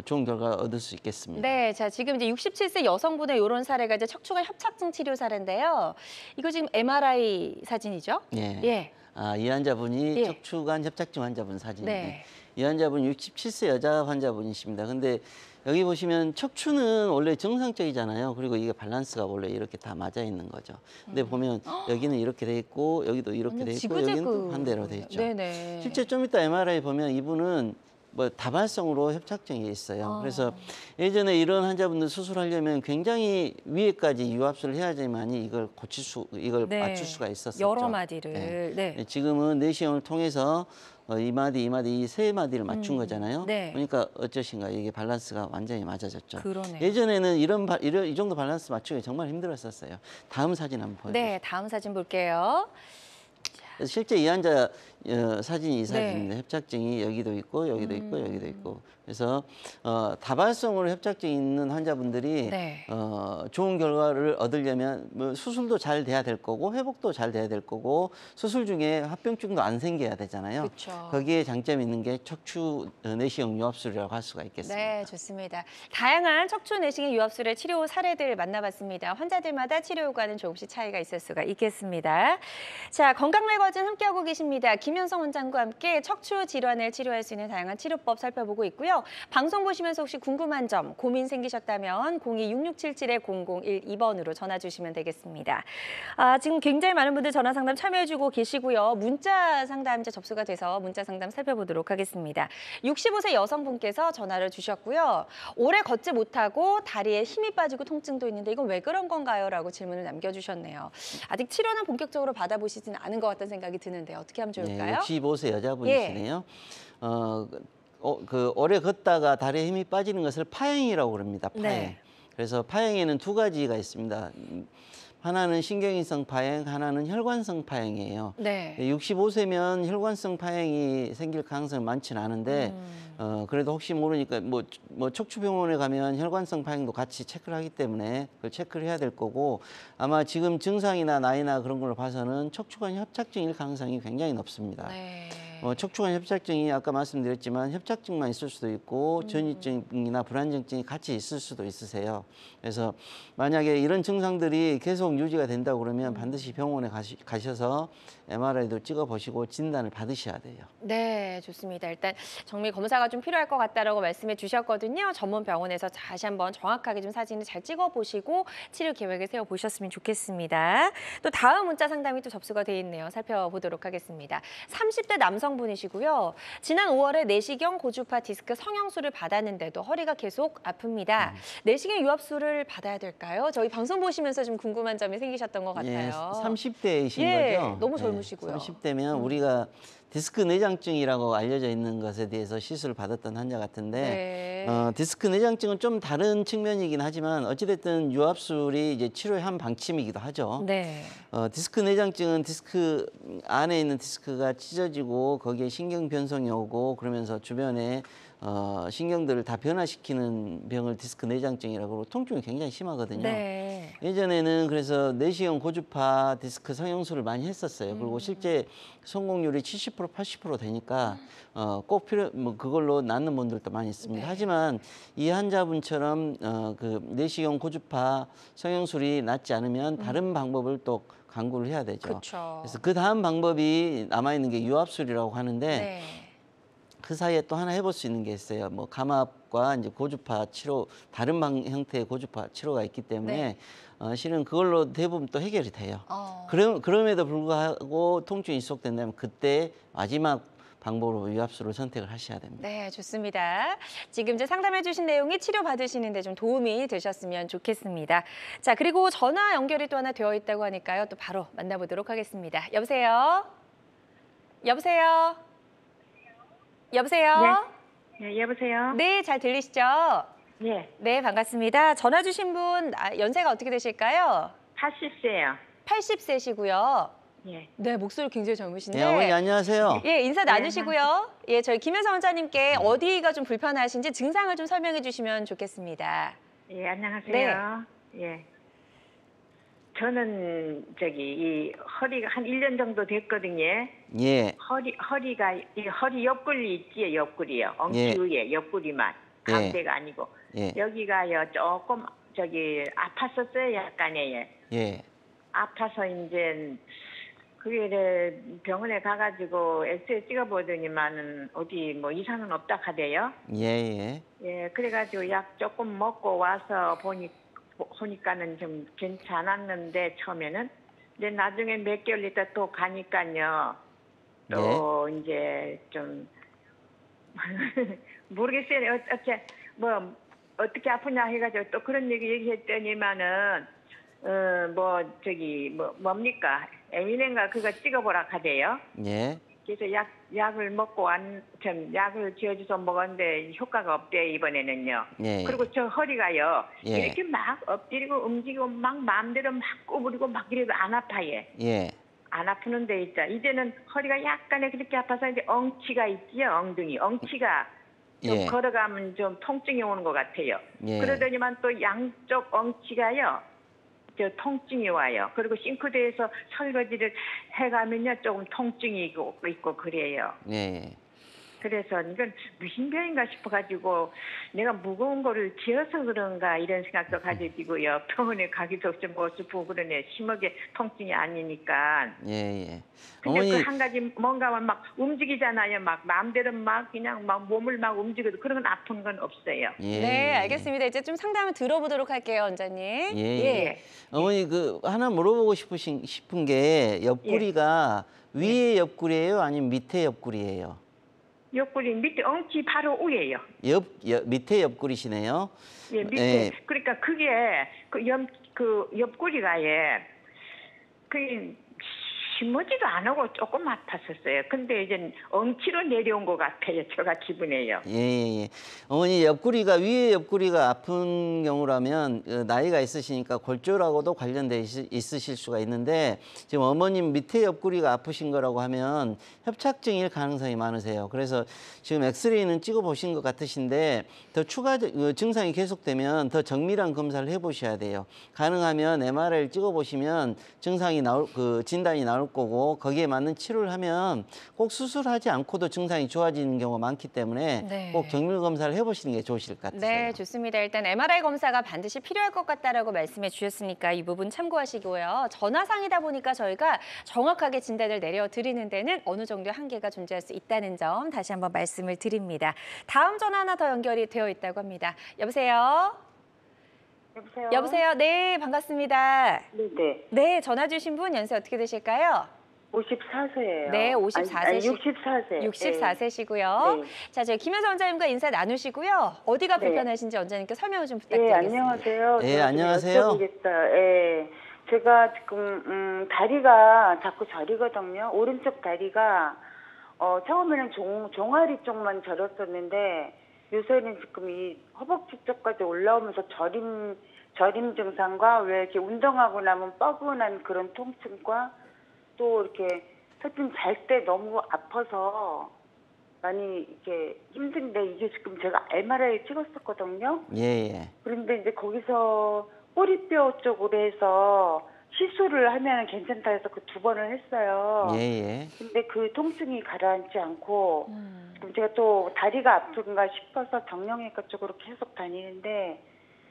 좋은 결과를 얻을 수 있겠습니다. 네, 자 지금 이제 67세 여성분의 이런 사례가 이제 척추관 협착증 치료 사례인데요. 이거 지금 MRI 사진이죠? 예. 예. 이 환자분이 예. 척추관 협착증 환자분 사진인데 네. 이 환자분 67세 여자 환자분이십니다. 근데 여기 보시면 척추는 원래 정상적이잖아요. 그리고 이게 밸런스가 원래 이렇게 다 맞아 있는 거죠. 근데 보면 여기는 이렇게 돼 있고 여기도 이렇게 돼 있고 여기는 또 반대로 돼 있죠. 네네. 실제 좀 이따 MRI 보면 이분은 뭐 다발성으로 협착증이 있어요. 그래서 예전에 이런 환자분들 수술하려면 굉장히 위에까지 유압수를 해야지만이 이걸 네. 맞출 수가 있었었죠. 여러 마디를. 네. 네. 지금은 내시경을 통해서 이 마디, 이 마디, 이 세 마디를 맞춘 거잖아요. 네. 그러니까 어쩌신가 이게 밸런스가 완전히 맞아졌죠. 그러네요. 예전에는 이 정도 밸런스 맞추기 정말 힘들었었어요. 다음 사진 한번 보여주세요. 네, 다음 사진 볼게요. 그래서 실제 이 환자 사진이 이 네. 사진인데 협착증이 여기도 있고 여기도 있고 여기도 있고 그래서 다발성으로 협착증이 있는 환자분들이 네. 좋은 결과를 얻으려면 뭐 수술도 잘 돼야 될 거고 회복도 잘 돼야 될 거고 수술 중에 합병증도 안 생겨야 되잖아요. 그쵸. 거기에 장점이 있는 게 척추 내시경 유압술이라고 할 수가 있겠습니다. 네, 좋습니다. 다양한 척추 내시경 유압술의 치료 사례들 만나봤습니다. 환자들마다 치료 효과는 조금씩 차이가 있을 수가 있겠습니다. 자, 건강매거진 함께하고 계십니다. 김현성 원장과 함께 척추 질환을 치료할 수 있는 다양한 치료법 살펴보고 있고요. 방송 보시면서 혹시 궁금한 점, 고민 생기셨다면 02-6677-0012번으로 전화 주시면 되겠습니다. 지금 굉장히 많은 분들 전화 상담 참여해주고 계시고요. 문자 상담 이제 접수가 돼서 문자 상담 살펴보도록 하겠습니다. 65세 여성분께서 전화를 주셨고요. 오래 걷지 못하고 다리에 힘이 빠지고 통증도 있는데 이건 왜 그런 건가요? 라고 질문을 남겨주셨네요. 아직 치료는 본격적으로 받아보시지는 않은 것 같다는 생각이 드는데 어떻게 하면 좋을까요? 65세 여자분이시네요. 오래 걷다가 다리에 힘이 빠지는 것을 파행이라고 그럽니다. 파행. 네. 그래서 파행에는 두 가지가 있습니다. 하나는 신경인성 파행, 하나는 혈관성 파행이에요. 네. 65세면 혈관성 파행이 생길 가능성이 많지는 않은데 그래도 혹시 모르니까 뭐 척추병원에 가면 혈관성 파행도 같이 체크를 하기 때문에 그걸 체크를 해야 될 거고 아마 지금 증상이나 나이나 그런 걸로 봐서는 척추관 협착증일 가능성이 굉장히 높습니다. 네. 척추관 협착증이 아까 말씀드렸지만 협착증만 있을 수도 있고 전이증이나 불안정증이 같이 있을 수도 있으세요. 그래서 만약에 이런 증상들이 계속 유지가 된다고 그러면 반드시 병원에 가셔서 MRI도 찍어보시고 진단을 받으셔야 돼요. 네, 좋습니다. 일단 정밀 검사가 좀 필요할 것 같다라고 말씀해 주셨거든요. 전문 병원에서 다시 한번 정확하게 좀 사진을 잘 찍어보시고 치료 계획을 세워보셨으면 좋겠습니다. 또 다음 문자 상담이 또 접수가 돼 있네요. 살펴보도록 하겠습니다. 30대 남성분이시고요. 지난 5월에 내시경 고주파 디스크 성형술을 받았는데도 허리가 계속 아픕니다. 내시경 유압술을 받아야 될까요? 저희 방송 보시면서 좀 궁금한 점이 생기셨던 것 같아요. 30대이신 거죠? 너무 젊으시고요. 30대면 우리가 디스크 내장증이라고 알려져 있는 것에 대해서 시술을 받았던 환자 같은데 네. 디스크 내장증은 좀 다른 측면이긴 하지만 어찌됐든 유압술이 이제 치료의 한 방침이기도 하죠. 네. 디스크 내장증은 디스크 안에 있는 디스크가 찢어지고 거기에 신경 변성이 오고 그러면서 주변에 신경들을 다 변화시키는 병을 디스크 내장증이라고 그러고 통증이 굉장히 심하거든요. 네. 예전에는 그래서 내시경 고주파 디스크 성형술을 많이 했었어요. 그리고 실제 성공률이 70% 80% 되니까 꼭 그걸로 낫는 분들도 많이 있습니다. 네. 하지만 이 환자분처럼 그 내시경 고주파 성형술이 낫지 않으면 다른 방법을 또 강구를 해야 되죠. 그렇죠. 그래서 그 다음 방법이 남아 있는 게 유압술이라고 하는데 네. 그 사이에 또 하나 해볼 수 있는 게 있어요. 뭐 감압과 이제 고주파 치료, 다른 형태의 고주파 치료가 있기 때문에 실은 그걸로 대부분 또 해결이 돼요. 그럼에도 불구하고 통증이 지속된다면 그때 마지막 방법으로 유압술을 선택을 하셔야 됩니다. 네, 좋습니다. 지금 이제 상담해 주신 내용이 치료 받으시는데 좀 도움이 되셨으면 좋겠습니다. 자, 그리고 전화 연결이 또 하나 되어 있다고 하니까요. 또 바로 만나보도록 하겠습니다. 여보세요? 여보세요? 여보세요? 네, 여보세요? 네, 잘 들리시죠? 네, 네, 반갑습니다. 전화 주신 분 연세가 어떻게 되실까요? 80세요. 80세시고요. 예. 네, 목소리 굉장히 젊으신데. 네, 어머니 안녕하세요. 예, 인사 나누시고요. 예, 저희 김현성 원장님께 어디가 좀 불편하신지 증상을 좀 설명해 주시면 좋겠습니다. 예, 안녕하세요. 예. 저는 이 허리가 한 1년 정도 됐거든요. 예. 허리가 이 허리 옆구리 있지요, 옆구리요. 엉치 위에 옆구리만. 가운데가 아니고. 예. 여기가요, 조금 아팠었어요, 약간이에요. 예. 아파서 이제 그게 병원에 가가지고 엑스레이 찍어보더니만은 어디 뭐 이상은 없다 하대요. 예. 예, 그래가지고 약 조금 먹고 와서 보니까는 좀 괜찮았는데 처음에는. 근데 나중에 몇 개월 있다 또 가니까요. 또 이제 좀 모르겠어요. 어떻게 뭐 어떻게 아프냐 해가지고 또 그런 얘기했더니만은 뭐 저기 뭡니까 에미넨가 그거 찍어보라 하대요. 예. 그래서 약을 먹고 약을 지어줘서 먹었는데 효과가 없대요 이번에는요. 예. 그리고 저 허리가요 예. 이렇게 막 엎드리고 움직이고 막 마음대로 막 구부리고 막 이래도 안 아파요. 예. 안 아프는데 있다. 이제는 허리가 약간의 그렇게 아파서 이제 엉치가 있지요. 엉덩이. 엉치가 좀 예. 걸어가면 좀 통증이 오는 것 같아요. 예. 그러더니만 또 양쪽 엉치가요. 저 통증이 와요. 그리고 싱크대에서 설거지를 해가면요. 조금 통증이 있고 그래요. 예. 그래서 이건 무슨 병인가 싶어가지고 내가 무거운 거를 지어서 그런가 이런 생각도 가지고요. 병원에 가기도 좀 싶고 그러네. 심하게 통증이 아니니까. 예. 예. 근데 어머니 그 한 가지 뭔가 막 움직이잖아요. 막 마음대로 막 그냥 막 몸을 막 움직여도 그런 건 아픈 건 없어요. 예. 네, 알겠습니다. 이제 좀 상담을 들어보도록 할게요, 원장님. 예. 어머니 그 하나 물어보고 싶은 게 옆구리가 위에 옆구리예요, 아니면 밑에 옆구리예요? 옆구리 밑에 엉치 바로 위에요. 밑에 옆구리시네요. 예, 밑에. 예. 그러니까 그게 그 옆구리가 그 심하지도 안 하고 조금 아팠었어요. 근데 이제 엉치로 내려온 것 같아요. 제가 기분에요. 예. 어머니 옆구리가 위에 옆구리가 아픈 경우라면 나이가 있으시니까 골절하고도 관련돼 있으실 수가 있는데 지금 어머님 밑에 옆구리가 아프신 거라고 하면 협착증일 가능성이 많으세요. 그래서 지금 엑스레이는 찍어 보신 것 같으신데 더 추가 증상이 계속되면 더 정밀한 검사를 해보셔야 돼요. 가능하면 MRI를 찍어 보시면 증상이 진단이 나올 거고 거기에 맞는 치료를 하면 꼭 수술하지 않고도 증상이 좋아지는 경우가 많기 때문에 네. 꼭 정밀 검사를 해보시는 게 좋으실 것 같아요. 네, 좋습니다. 일단 MRI 검사가 반드시 필요할 것 같다라고 말씀해 주셨으니까 이 부분 참고하시고요. 전화상이다 보니까 저희가 정확하게 진단을 내려드리는 데는 어느 정도의 한계가 존재할 수 있다는 점 다시 한번 말씀을 드립니다. 다음 전화 하나 더 연결이 되어 있다고 합니다. 여보세요? 여보세요? 여보세요? 네, 반갑습니다. 네. 네, 전화 주신 분 연세 어떻게 되실까요? 54세예요. 네, 54세. 64세. 64세시고요. 네. 자, 저희 김현서 원장님과 인사 나누시고요. 어디가 네. 불편하신지 원장님께 설명을 좀 네, 부탁드리겠습니다. 안녕하세요. 예, 제가 좀 안녕하세요. 여쭤보겠어요. 예. 제가 지금 다리가 자꾸 저리거든요. 오른쪽 다리가 처음에는 종아리 쪽만 저렸었는데 요새는 지금 이 허벅지 쪽까지 올라오면서 저림 증상과 왜 이렇게 운동하고 나면 뻐근한 그런 통증과 또 이렇게 하여튼 잘 때 너무 아파서 많이 이렇게 힘든데 이게 지금 제가 MRI 찍었었거든요. 예. 그런데 이제 거기서 꼬리뼈 쪽으로 해서 시술을 하면 괜찮다 해서 그 2번을 했어요. 예. 근데 그 통증이 가라앉지 않고 그럼 제가 또 다리가 아픈가 싶어서 정형외과 쪽으로 계속 다니는데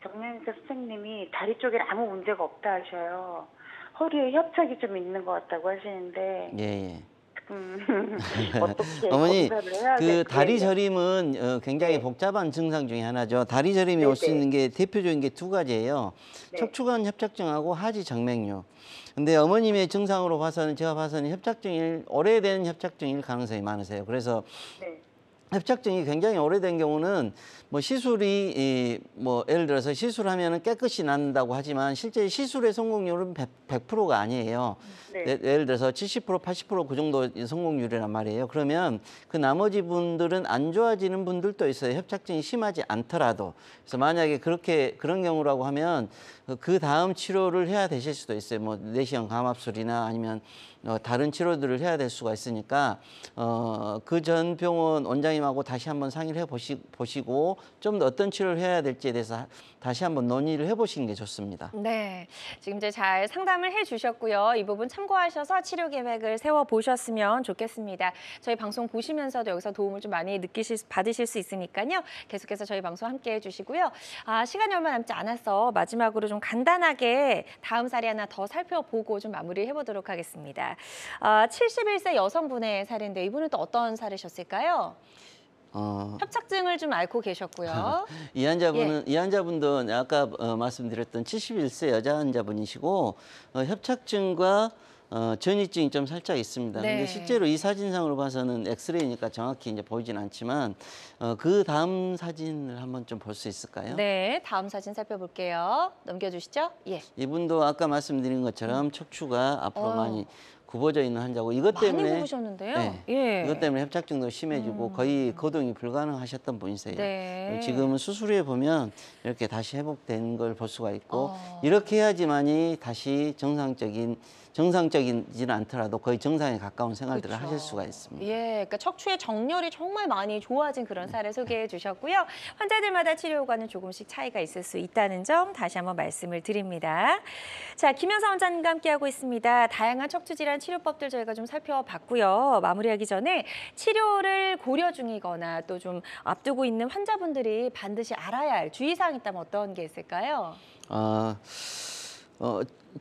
정형외과 선생님이 다리 쪽에 아무 문제가 없다 하셔요. 허리에 협착이 좀 있는 것 같다고 하시는데 예. 어떻게 어머니 검사를 해야 그 될까요? 다리 저림은 굉장히 네. 복잡한 증상 중에 하나죠. 다리 저림이 올 수 네네. 있는 게 대표적인 게 2가지예요. 네. 척추관 협착증하고 하지 정맥류. 근데 어머님의 증상으로 봐서는 제가 봐서는 오래된 협착증일 가능성이 많으세요. 그래서 네. 협착증이 굉장히 오래된 경우는 뭐 시술이 예를 들어서 시술하면은 깨끗이 낫는다고 하지만 실제 시술의 성공률은 100%가 아니에요. 네. 예를 들어서 70%, 80% 그 정도 성공률이란 말이에요. 그러면 그 나머지 분들은 안 좋아지는 분들도 있어요. 협착증이 심하지 않더라도. 그래서 만약에 그런 경우라고 하면 그 다음 치료를 해야 되실 수도 있어요. 뭐 내시경 감압술이나 아니면 다른 치료들을 해야 될 수가 있으니까 그 전 병원 원장님하고 다시 한번 상의를 해보시고 좀 더 어떤 치료를 해야 될지에 대해서 다시 한번 논의를 해보시는 게 좋습니다. 네, 지금 이제 잘 상담을 해주셨고요. 이 부분 참고하셔서 치료 계획을 세워보셨으면 좋겠습니다. 저희 방송 보시면서도 여기서 도움을 좀 많이 받으실 수 있으니까요. 계속해서 저희 방송 함께 해주시고요. 시간이 얼마 남지 않아서 마지막으로 좀 간단하게 다음 사례 하나 더 살펴보고 좀 마무리해보도록 하겠습니다. 71세 여성분의 사례인데 이분은 또 어떤 사례셨을까요? 협착증을 좀 앓고 계셨고요. 이 환자분도 아까 말씀드렸던 71세 여자 환자분이시고 협착증과 전이증이 좀 살짝 있습니다. 네. 근데 실제로 이 사진상으로 봐서는 엑스레이니까 정확히 이제 보이진 않지만 그 다음 사진을 한번 좀 볼 수 있을까요? 네, 다음 사진 살펴볼게요. 넘겨주시죠. 예. 이분도 아까 말씀드린 것처럼 척추가 앞으로 많이 굽어져 있는 환자고 이것 많이 때문에 굽으셨는데요. 네, 예. 이것 때문에 협착증도 심해지고 거의 거동이 불가능하셨던 분이세요. 네. 지금은 수술 후에 보면 이렇게 다시 회복된 걸 볼 수가 있고 어. 이렇게 해야지만이 다시 정상적이지는 않더라도 거의 정상에 가까운 생활들을 그렇죠. 하실 수가 있습니다. 예, 그러니까 척추의 정렬이 정말 많이 좋아진 그런 사례 소개해 주셨고요. 환자들마다 치료 효과는 조금씩 차이가 있을 수 있다는 점 다시 한번 말씀을 드립니다. 자, 김현서 원장님과 함께하고 있습니다. 다양한 척추 질환 치료법들 저희가 좀 살펴봤고요. 마무리하기 전에 치료를 고려 중이거나 또 좀 앞두고 있는 환자분들이 반드시 알아야 할 주의사항이 있다면 어떤 게 있을까요?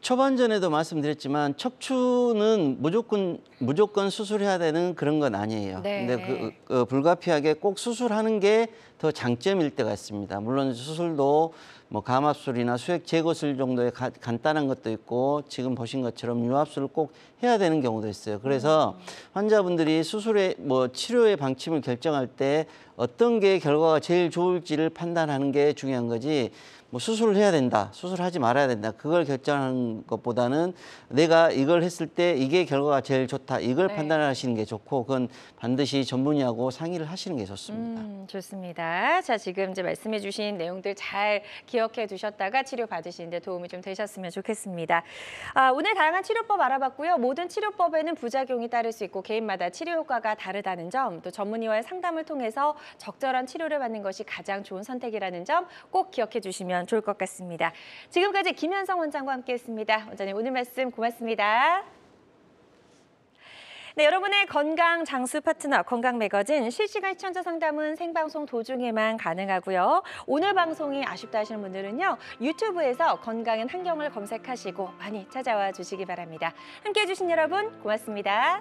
초반전에도 말씀드렸지만 척추는 무조건 수술해야 되는 그런 건 아니에요. 네. 근데 불가피하게 꼭 수술하는 게 더 장점일 때가 있습니다. 물론 수술도 뭐 감압술이나 수액 제거술 정도의 간단한 것도 있고 지금 보신 것처럼 유압술을 꼭 해야 되는 경우도 있어요. 그래서 환자분들이 수술의 치료의 방침을 결정할 때 어떤 게 결과가 제일 좋을지를 판단하는 게 중요한 거지. 수술을 해야 된다, 수술하지 말아야 된다. 그걸 결정하는 것보다는 내가 이걸 했을 때 이게 결과가 제일 좋다. 이걸 네. 판단하시는 게 좋고 그건 반드시 전문의하고 상의를 하시는 게 좋습니다. 좋습니다. 자, 지금 이제 말씀해 주신 내용들 잘 기억해 두셨다가 치료 받으시는 데 도움이 좀 되셨으면 좋겠습니다. 오늘 다양한 치료법 알아봤고요. 모든 치료법에는 부작용이 따를 수 있고 개인마다 치료 효과가 다르다는 점, 또 전문의와의 상담을 통해서 적절한 치료를 받는 것이 가장 좋은 선택이라는 점 꼭 기억해 주시면 좋을 것 같습니다. 지금까지 김현성 원장과 함께했습니다. 원장님 오늘 말씀 고맙습니다. 네, 여러분의 건강 장수 파트너 건강 매거진 실시간 시청자 상담은 생방송 도중에만 가능하고요. 오늘 방송이 아쉽다 하시는 분들은요. 유튜브에서 건강은 한경을 검색하시고 많이 찾아와 주시기 바랍니다. 함께해 주신 여러분 고맙습니다.